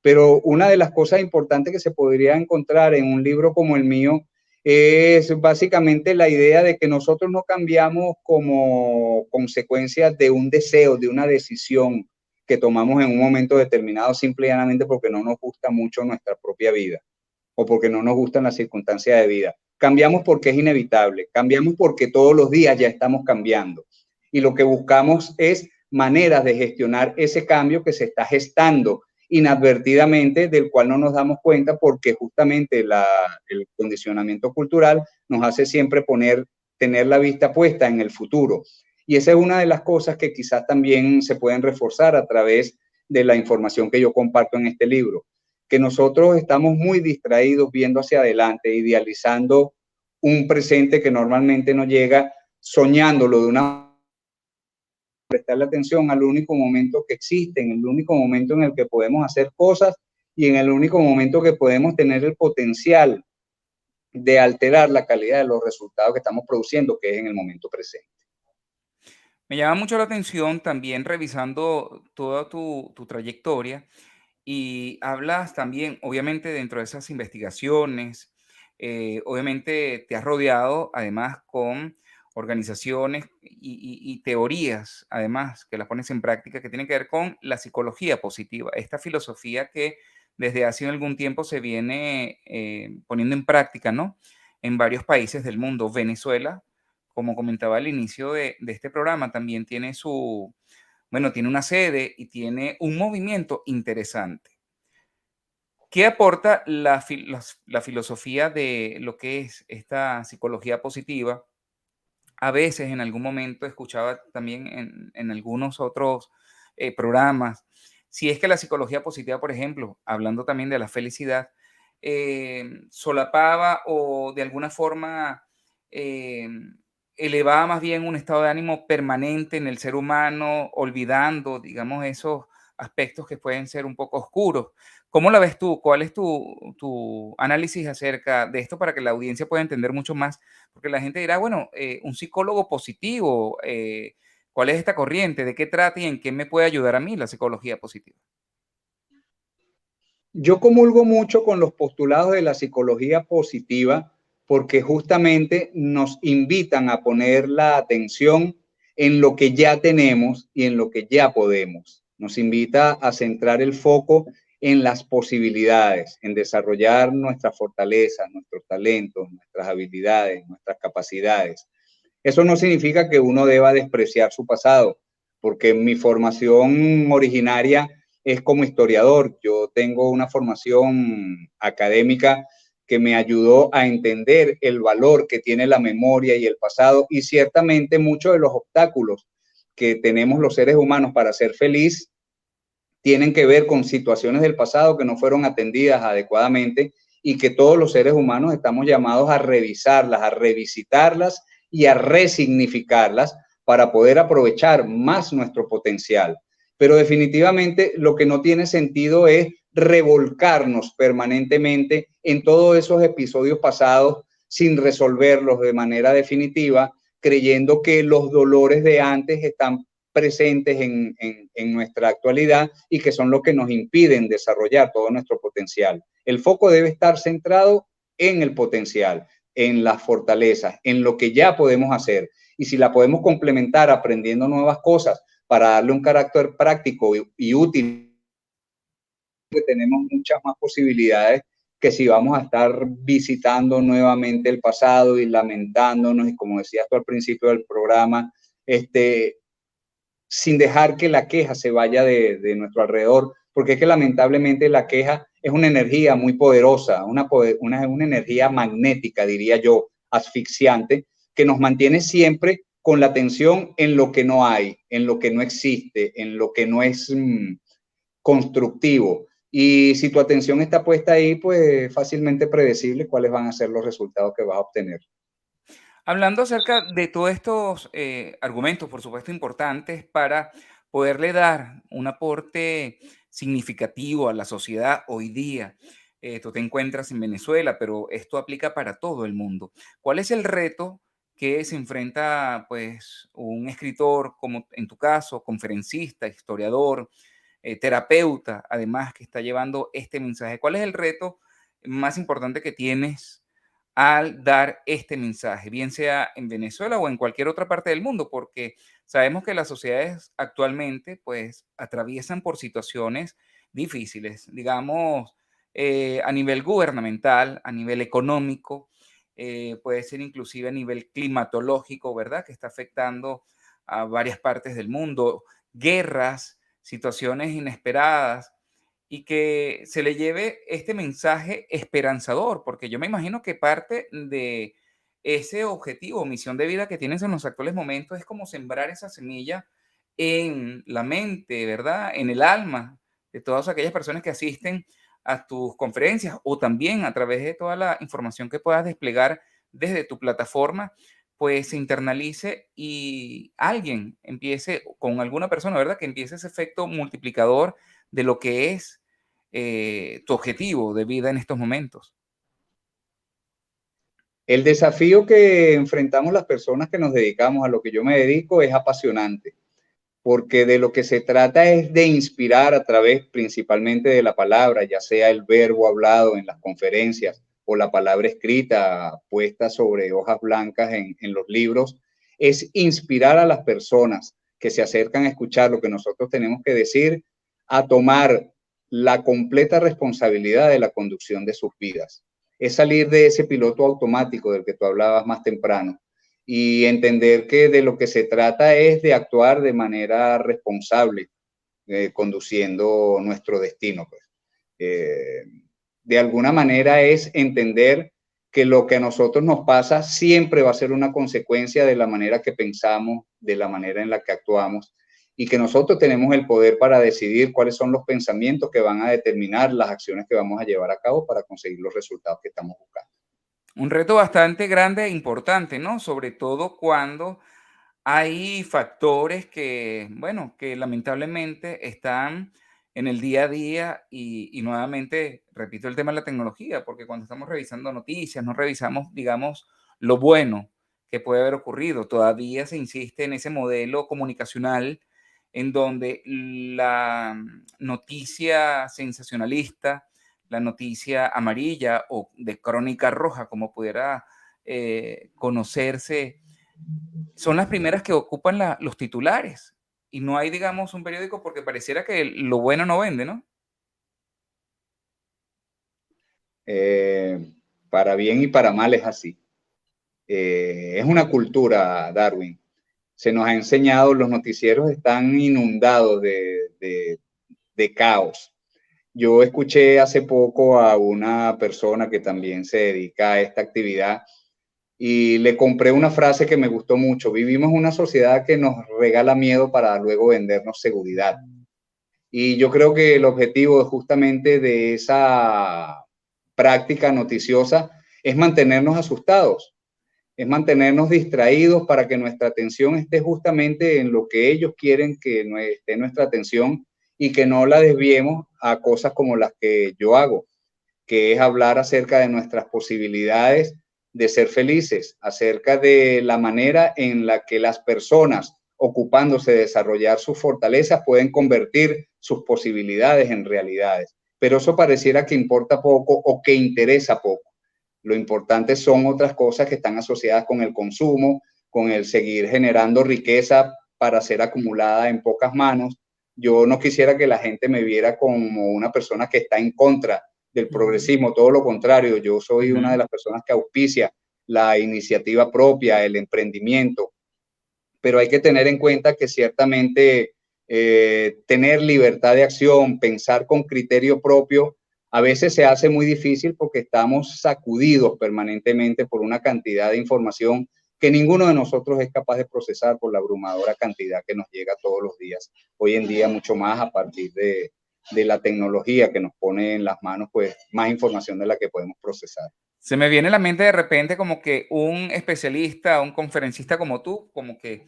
[SPEAKER 2] Pero una de las cosas importantes que se podría encontrar en un libro como el mío es básicamente la idea de que nosotros no cambiamos como consecuencia de un deseo, de una decisión que tomamos en un momento determinado simplemente porque no nos gusta mucho nuestra propia vida o porque no nos gustan las circunstancias de vida. Cambiamos porque es inevitable, cambiamos porque todos los días ya estamos cambiando. Y lo que buscamos es maneras de gestionar ese cambio que se está gestando inadvertidamente, del cual no nos damos cuenta porque justamente el condicionamiento cultural nos hace siempre tener la vista puesta en el futuro. Y esa es una de las cosas que quizás también se pueden reforzar a través de la información que yo comparto en este libro, que nosotros estamos muy distraídos viendo hacia adelante, idealizando un presente que normalmente no llega, soñándolo de una prestarle atención al único momento que existe, en el único momento en el que podemos hacer cosas y en el único momento que podemos tener el potencial de alterar la calidad de los resultados que estamos produciendo, que es en el momento presente.
[SPEAKER 1] Me llama mucho la atención también revisando toda tu trayectoria y hablas también, obviamente, dentro de esas investigaciones, obviamente te has rodeado además con organizaciones y teorías, además, que las pones en práctica, que tienen que ver con la psicología positiva, esta filosofía que desde hace algún tiempo se viene poniendo en práctica, ¿no? En varios países del mundo. Venezuela, como comentaba al inicio de este programa, también tiene bueno, tiene una sede y tiene un movimiento interesante. ¿Qué aporta la filosofía de lo que es esta psicología positiva? A veces, en algún momento, escuchaba también en algunos otros programas, si es que la psicología positiva, por ejemplo, hablando también de la felicidad, solapaba o de alguna forma eh, elevaba más bien un estado de ánimo permanente en el ser humano, olvidando, digamos, esos aspectos que pueden ser un poco oscuros. ¿Cómo la ves tú? ¿Cuál es tu análisis acerca de esto para que la audiencia pueda entender mucho más? Porque la gente dirá, bueno, un psicólogo positivo, ¿cuál es esta corriente? ¿De qué trata y en qué me puede ayudar a mí la psicología positiva?
[SPEAKER 2] Yo comulgo mucho con los postulados de la psicología positiva porque justamente nos invitan a poner la atención en lo que ya tenemos y en lo que ya podemos. Nos invita a centrar el foco en las posibilidades, en desarrollar nuestras fortalezas, nuestros talentos, nuestras habilidades, nuestras capacidades. Eso no significa que uno deba despreciar su pasado, porque mi formación originaria es como historiador. Yo tengo una formación académica que me ayudó a entender el valor que tiene la memoria y el pasado, y ciertamente muchos de los obstáculos que tenemos los seres humanos para ser feliz tienen que ver con situaciones del pasado que no fueron atendidas adecuadamente y que todos los seres humanos estamos llamados a revisarlas, a revisitarlas y a resignificarlas para poder aprovechar más nuestro potencial. Pero definitivamente lo que no tiene sentido es revolcarnos permanentemente en todos esos episodios pasados sin resolverlos de manera definitiva, creyendo que los dolores de antes están presentes en nuestra actualidad y que son los que nos impiden desarrollar todo nuestro potencial. El foco debe estar centrado en el potencial, en las fortalezas, en lo que ya podemos hacer. Y si la podemos complementar aprendiendo nuevas cosas para darle un carácter práctico y útil, tenemos muchas más posibilidades que si vamos a estar visitando nuevamente el pasado y lamentándonos, y como decías tú al principio del programa, sin dejar que la queja se vaya de nuestro alrededor, porque es que lamentablemente la queja es una energía muy poderosa, una energía magnética, diría yo, asfixiante, que nos mantiene siempre con la atención en lo que no hay, en lo que no existe, en lo que no es constructivo. Y si tu atención está puesta ahí, pues fácilmente predecible cuáles van a ser los resultados que vas a obtener.
[SPEAKER 1] Hablando acerca de todos estos argumentos, por supuesto, importantes para poderle dar un aporte significativo a la sociedad hoy día. Tú te encuentras en Venezuela, pero esto aplica para todo el mundo. ¿Cuál es el reto que se enfrenta, pues, un escritor como en tu caso, conferencista, historiador, terapeuta, además, que está llevando este mensaje? ¿Cuál es el reto más importante que tienes al dar este mensaje, bien sea en Venezuela o en cualquier otra parte del mundo? Porque sabemos que las sociedades actualmente pues atraviesan por situaciones difíciles, digamos, a nivel gubernamental, a nivel económico, puede ser inclusive a nivel climatológico, ¿verdad? Que está afectando a varias partes del mundo, guerras, situaciones inesperadas, y que se le lleve este mensaje esperanzador, porque yo me imagino que parte de ese objetivo, misión de vida que tienes en los actuales momentos es como sembrar esa semilla en la mente, ¿verdad? En el alma de todas aquellas personas que asisten a tus conferencias o también a través de toda la información que puedas desplegar desde tu plataforma, pues se internalice y alguien empiece con alguna persona, ¿verdad? Que empiece ese efecto multiplicador de lo que es tu objetivo de vida en estos momentos.
[SPEAKER 2] El desafío que enfrentamos las personas que nos dedicamos a lo que yo me dedico es apasionante, porque de lo que se trata es de inspirar a través principalmente de la palabra, ya sea el verbo hablado en las conferencias o la palabra escrita puesta sobre hojas blancas en los libros, es inspirar a las personas que se acercan a escuchar lo que nosotros tenemos que decir, a tomar la completa responsabilidad de la conducción de sus vidas. Es salir de ese piloto automático del que tú hablabas más temprano y entender que de lo que se trata es de actuar de manera responsable, conduciendo nuestro destino. Pues. Eh, de alguna manera es entender que lo que a nosotros nos pasa siempre va a ser una consecuencia de la manera que pensamos, de la manera en la que actuamos, y que nosotros tenemos el poder para decidir cuáles son los pensamientos que van a determinar las acciones que vamos a llevar a cabo para conseguir los resultados que estamos buscando.
[SPEAKER 1] Un reto bastante grande e importante, ¿no? Sobre todo cuando hay factores que, bueno, que lamentablemente están en el día a día y nuevamente, repito el tema de la tecnología, porque cuando estamos revisando noticias, no revisamos, digamos, lo bueno que puede haber ocurrido. Todavía se insiste en ese modelo comunicacional en donde la noticia sensacionalista, la noticia amarilla o de crónica roja, como pudiera conocerse, son las primeras que ocupan los titulares. Y no hay, digamos, un periódico porque pareciera que lo bueno no vende, ¿no?
[SPEAKER 2] Eh, para bien y para mal es así. Es una cultura, Darwin. Se nos ha enseñado, los noticieros están inundados de caos. Yo escuché hace poco a una persona que también se dedica a esta actividad y le compré una frase que me gustó mucho. Vivimos una sociedad que nos regala miedo para luego vendernos seguridad. Y yo creo que el objetivo justamente de esa práctica noticiosa es mantenernos asustados, es mantenernos distraídos para que nuestra atención esté justamente en lo que ellos quieren que esté nuestra atención y que no la desviemos a cosas como las que yo hago, que es hablar acerca de nuestras posibilidades de ser felices, acerca de la manera en la que las personas ocupándose de desarrollar sus fortalezas pueden convertir sus posibilidades en realidades. Pero eso pareciera que importa poco o que interesa poco. Lo importante son otras cosas que están asociadas con el consumo, con el seguir generando riqueza para ser acumulada en pocas manos. Yo no quisiera que la gente me viera como una persona que está en contra del progresismo, todo lo contrario, yo soy una de las personas que auspicia la iniciativa propia, el emprendimiento, pero hay que tener en cuenta que ciertamente tener libertad de acción, pensar con criterio propio, a veces se hace muy difícil porque estamos sacudidos permanentemente por una cantidad de información que ninguno de nosotros es capaz de procesar por la abrumadora cantidad que nos llega todos los días. Hoy en día mucho más a partir de la tecnología que nos pone en las manos pues más información de la que podemos procesar.
[SPEAKER 1] Se me viene a la mente de repente como que un especialista, un conferencista como tú, como que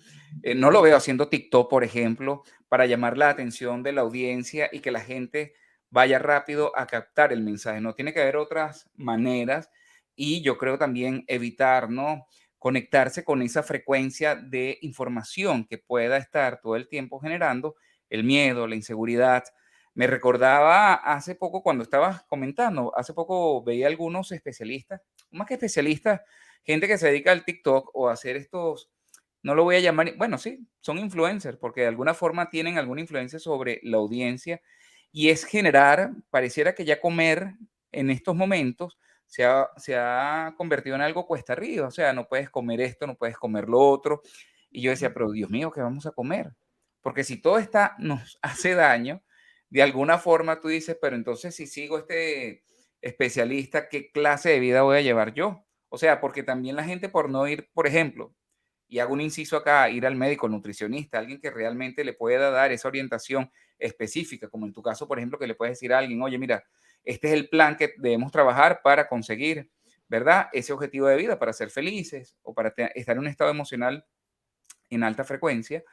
[SPEAKER 1] no lo veo haciendo TikTok, por ejemplo, para llamar la atención de la audiencia y que la gente vaya rápido a captar el mensaje. No tiene que haber otras maneras y yo creo también evitar, ¿no? Conectarse con esa frecuencia de información que pueda estar todo el tiempo generando el miedo, la inseguridad. Me recordaba hace poco cuando estabas comentando, hace poco veía algunos especialistas, más que especialistas, gente que se dedica al TikTok o a hacer estos, no lo voy a llamar, bueno, sí, son influencers, porque de alguna forma tienen alguna influencia sobre la audiencia y es generar, pareciera que ya comer en estos momentos se ha convertido en algo cuesta arriba, o sea, no puedes comer esto, no puedes comer lo otro. Y yo decía, pero Dios mío, ¿qué vamos a comer? Porque si todo está nos hace daño, de alguna forma tú dices, pero entonces si sigo este especialista, ¿qué clase de vida voy a llevar yo? O sea, porque también la gente por no ir, por ejemplo, y hago un inciso acá, ir al médico, nutricionista, alguien que realmente le pueda dar esa orientación específica, como en tu caso, por ejemplo, que le puedes decir a alguien, oye, mira, este es el plan que debemos trabajar para conseguir, ¿verdad? Ese objetivo de vida, para ser felices o para estar en un estado emocional en alta frecuencia,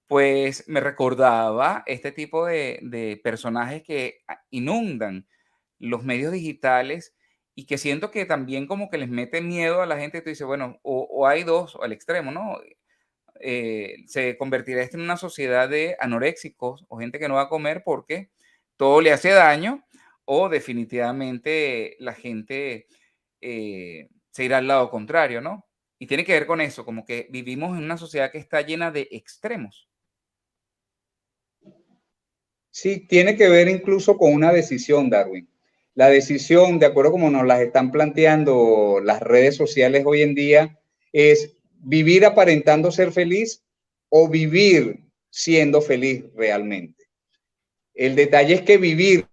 [SPEAKER 1] pues me recordaba este tipo de personajes que inundan los medios digitales y que siento que también como que les mete miedo a la gente. Tú dices, bueno, o hay dos, o al extremo, ¿no? Se convertirá esto en una sociedad de anoréxicos o gente que no va a comer porque todo le hace daño, o definitivamente la gente se irá al lado contrario, ¿no? Y tiene que ver con eso, como que vivimos en una sociedad que está llena de extremos.
[SPEAKER 2] Sí, tiene que ver incluso con una decisión, Darwin. La decisión, de acuerdo como nos las están planteando las redes sociales hoy en día, es vivir aparentando ser feliz o vivir siendo feliz realmente. El detalle es que vivir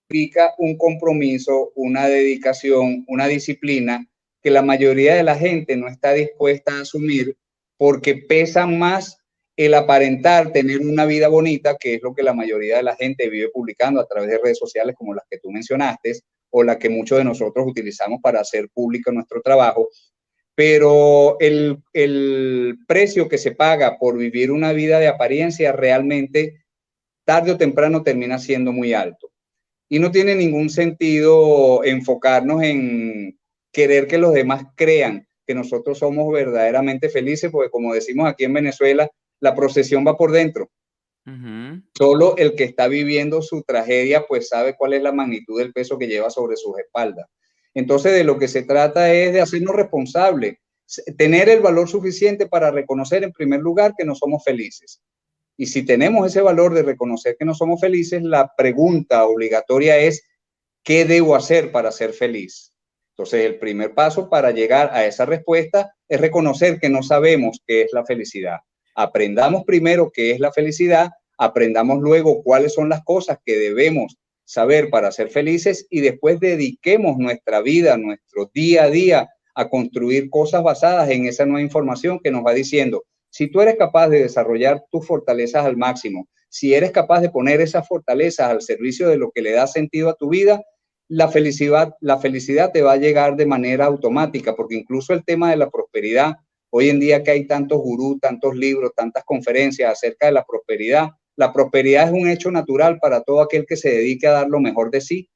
[SPEAKER 2] implica un compromiso, una dedicación, una disciplina que la mayoría de la gente no está dispuesta a asumir porque pesa más el aparentar tener una vida bonita, que es lo que la mayoría de la gente vive publicando a través de redes sociales como las que tú mencionaste o las que muchos de nosotros utilizamos para hacer público nuestro trabajo, pero el precio que se paga por vivir una vida de apariencia realmente tarde o temprano termina siendo muy alto. Y no tiene ningún sentido enfocarnos en querer que los demás crean que nosotros somos verdaderamente felices, porque como decimos aquí en Venezuela, la procesión va por dentro.
[SPEAKER 1] Ujú.
[SPEAKER 2] Solo el que está viviendo su tragedia pues sabe cuál es la magnitud del peso que lleva sobre sus espaldas. Entonces de lo que se trata es de hacernos responsables Tener el valor suficiente para reconocer en primer lugar que no somos felices. Y si tenemos ese valor de reconocer que no somos felices, la pregunta obligatoria es, ¿qué debo hacer para ser feliz? Entonces, el primer paso para llegar a esa respuesta es reconocer que no sabemos qué es la felicidad. Aprendamos primero qué es la felicidad, aprendamos luego cuáles son las cosas que debemos saber para ser felices y después dediquemos nuestra vida, nuestro día a día a construir cosas basadas en esa nueva información que nos va diciendo, si tú eres capaz de desarrollar tus fortalezas al máximo, si eres capaz de poner esas fortalezas al servicio de lo que le da sentido a tu vida, la felicidad te va a llegar de manera automática, porque incluso el tema de la prosperidad, hoy en día que hay tantos gurús, tantos libros, tantas conferencias acerca de la prosperidad es un hecho natural para todo aquel que se dedique a dar lo mejor de sí.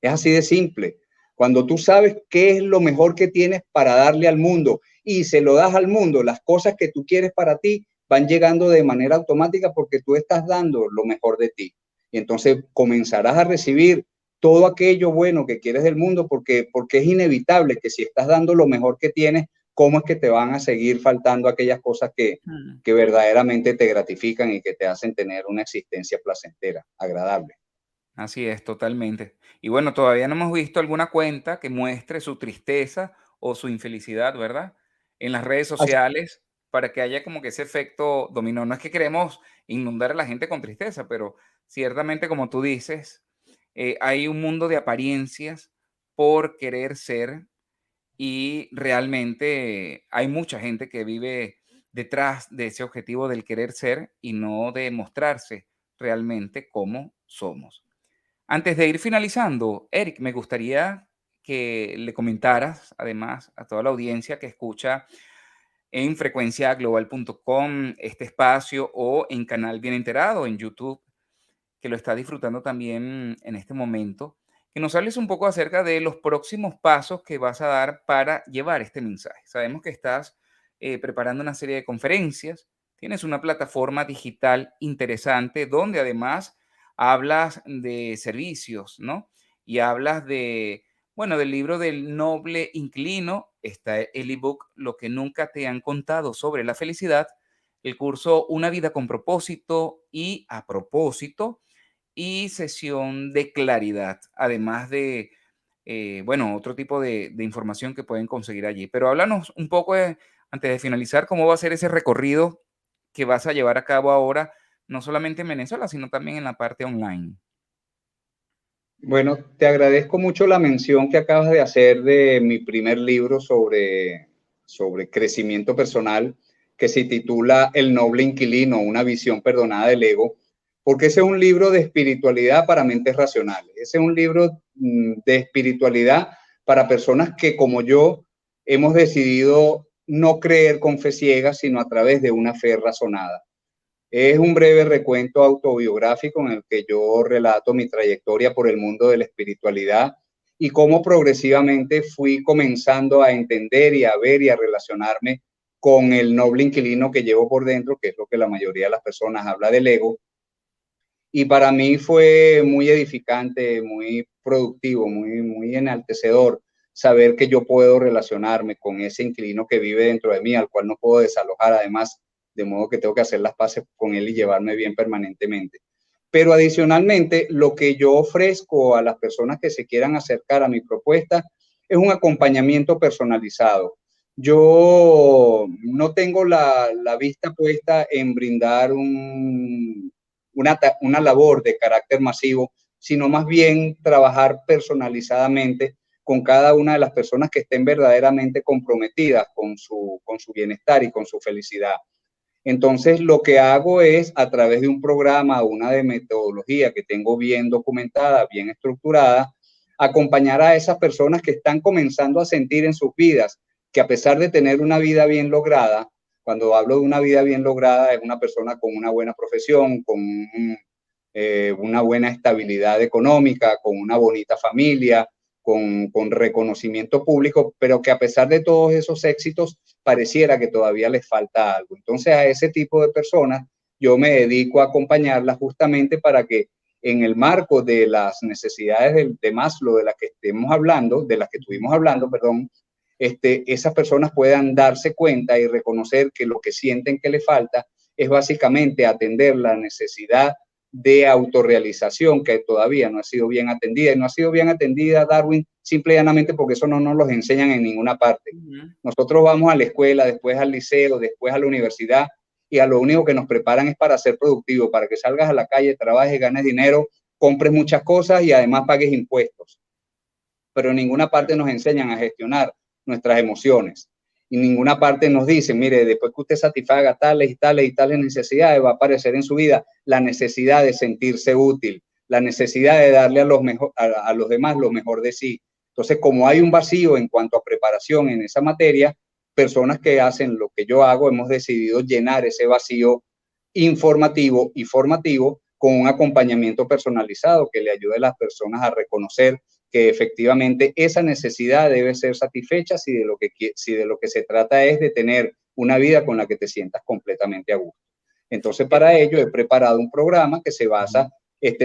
[SPEAKER 2] Es así de simple. Cuando tú sabes qué es lo mejor que tienes para darle al mundo y se lo das al mundo, las cosas que tú quieres para ti van llegando de manera automática porque tú estás dando lo mejor de ti. Y entonces comenzarás a recibir todo aquello bueno que quieres del mundo porque es inevitable que si estás dando lo mejor que tienes, ¿cómo es que te van a seguir faltando aquellas cosas que verdaderamente te gratifican y que te hacen tener una existencia placentera, agradable?
[SPEAKER 1] Así es, totalmente. Y bueno, todavía no hemos visto alguna cuenta que muestre su tristeza o su infelicidad, ¿verdad? En las redes
[SPEAKER 2] Así,
[SPEAKER 1] sociales, para que haya como que ese efecto dominó. No es que queremos inundar a la gente con tristeza, pero ciertamente, como tú dices, hay un mundo de apariencias por querer ser y realmente hay mucha gente que vive detrás de ese objetivo del querer ser y no de mostrarse realmente como somos. Antes de ir finalizando, Eric, me gustaría que le comentaras, además, a toda la audiencia que escucha en frecuenciaglobal.com este espacio o en Canal Bien Enterado en YouTube, que lo está disfrutando también en este momento, que nos hables un poco acerca de los próximos pasos que vas a dar para llevar este mensaje. Sabemos que estás preparando una serie de conferencias, tienes una plataforma digital interesante donde además hablas de servicios, ¿no? Y hablas de, bueno, del libro del noble inquilino, está el ebook Lo que nunca te han contado sobre la felicidad, el curso Una vida con propósito y a propósito, y sesión de claridad, además de, bueno, otro tipo de información que pueden conseguir allí. Pero háblanos un poco, antes de finalizar, cómo va a ser ese recorrido que vas a llevar a cabo ahora, no solamente en Venezuela, sino también en la parte online.
[SPEAKER 2] bueno, te agradezco mucho la mención que acabas de hacer de mi primer libro sobre crecimiento personal, que se titula El noble inquilino, una visión perdonada del ego, porque ese es un libro de espiritualidad para mentes racionales. Ese es un libro de espiritualidad para personas que, como yo, hemos decidido no creer con fe ciega, sino a través de una fe razonada. Es un breve recuento autobiográfico en el que yo relato mi trayectoria por el mundo de la espiritualidad y cómo progresivamente fui comenzando a entender y a ver y a relacionarme con el noble inquilino que llevo por dentro, que es lo que la mayoría de las personas habla del ego. Y para mí fue muy edificante, muy productivo, muy enaltecedor saber que yo puedo relacionarme con ese inquilino que vive dentro de mí, al cual no puedo desalojar además, de modo que tengo que hacer las paces con él y llevarme bien permanentemente. Pero adicionalmente, lo que yo ofrezco a las personas que se quieran acercar a mi propuesta es un acompañamiento personalizado. Yo no tengo la vista puesta en brindar una labor de carácter masivo, sino más bien trabajar personalizadamente con cada una de las personas que estén verdaderamente comprometidas con su bienestar y con su felicidad. Entonces, lo que hago es, a través de un programa, una de metodología que tengo bien documentada, bien estructurada, acompañar a esas personas que están comenzando a sentir en sus vidas que a pesar de tener una vida bien lograda, cuando hablo de una vida bien lograda, es una persona con una buena profesión, con una buena estabilidad económica, con una bonita familia, con reconocimiento público, pero que a pesar de todos esos éxitos, pareciera que todavía les falta algo. Entonces, a ese tipo de personas yo me dedico a acompañarlas justamente para que en el marco de las necesidades de Maslow, de las que estemos hablando, de las que estuvimos hablando, perdón, esas personas puedan darse cuenta y reconocer que lo que sienten que le falta es básicamente atender la necesidad de autorrealización que todavía no ha sido bien atendida. Y no ha sido bien atendida, Darwin, simple y llanamente porque eso no nos lo enseñan en ninguna parte. Nosotros vamos a la escuela, después al liceo, después a la universidad, y a lo único que nos preparan es para ser productivo, para que salgas a la calle, trabajes, ganes dinero, compres muchas cosas y además pagues impuestos. Pero en ninguna parte nos enseñan a gestionar nuestras emociones. Y en ninguna parte nos dicen, mire, después que usted satisfaga tales y tales y tales necesidades, va a aparecer en su vida la necesidad de sentirse útil, la necesidad de darle a los demás lo mejor de sí. Entonces, como hay un vacío en cuanto a preparación en esa materia, personas que hacen lo que yo hago, hemos decidido llenar ese vacío informativo y formativo con un acompañamiento personalizado que le ayude a las personas a reconocer que efectivamente esa necesidad debe ser satisfecha si de lo que se trata es de tener una vida con la que te sientas completamente a gusto. Entonces, para ello he preparado un programa que se basa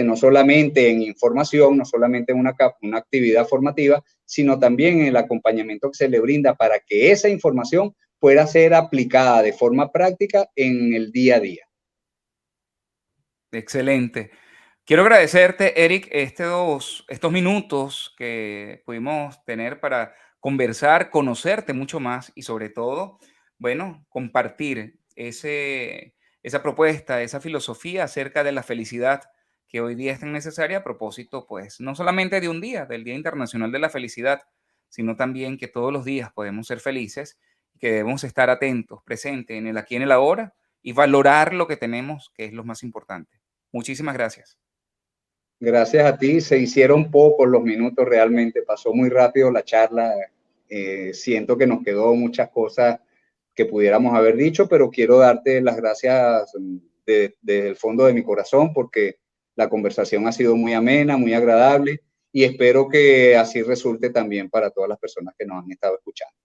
[SPEAKER 2] no solamente en información, no solamente en una actividad formativa, sino también en el acompañamiento que se le brinda para que esa información pueda ser aplicada de forma práctica en el día a día.
[SPEAKER 1] Excelente. Quiero agradecerte, Eric, estos minutos que pudimos tener para conversar, conocerte mucho más y sobre todo, bueno, compartir esa propuesta, esa filosofía acerca de la felicidad que hoy día es tan necesaria a propósito, pues, no solamente de un día, del Día Internacional de la Felicidad, sino también que todos los días podemos ser felices y que debemos estar atentos, presentes en el aquí y en el ahora y valorar lo que tenemos, que es lo más importante. Muchísimas gracias.
[SPEAKER 2] Gracias a ti, se hicieron pocos los minutos, realmente pasó muy rápido la charla. Siento que nos quedó muchas cosas que pudiéramos haber dicho, pero quiero darte las gracias desde el fondo de mi corazón porque la conversación ha sido muy amena, muy agradable y espero que así resulte también para todas las personas que nos han estado escuchando.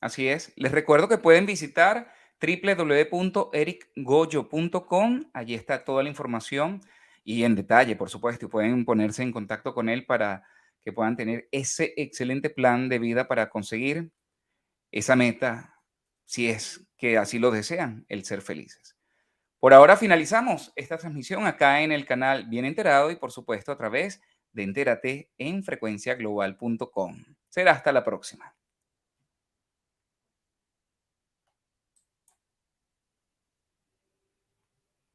[SPEAKER 1] Así es. Les recuerdo que pueden visitar www.ericgoyo.com. Allí está toda la información y en detalle, por supuesto, y pueden ponerse en contacto con él para que puedan tener ese excelente plan de vida para conseguir esa meta, si es que así lo desean, el ser felices. Por ahora finalizamos esta transmisión acá en el canal Bien Enterado y por supuesto a través de Entérate en frecuenciaglobal.com. Será hasta la próxima.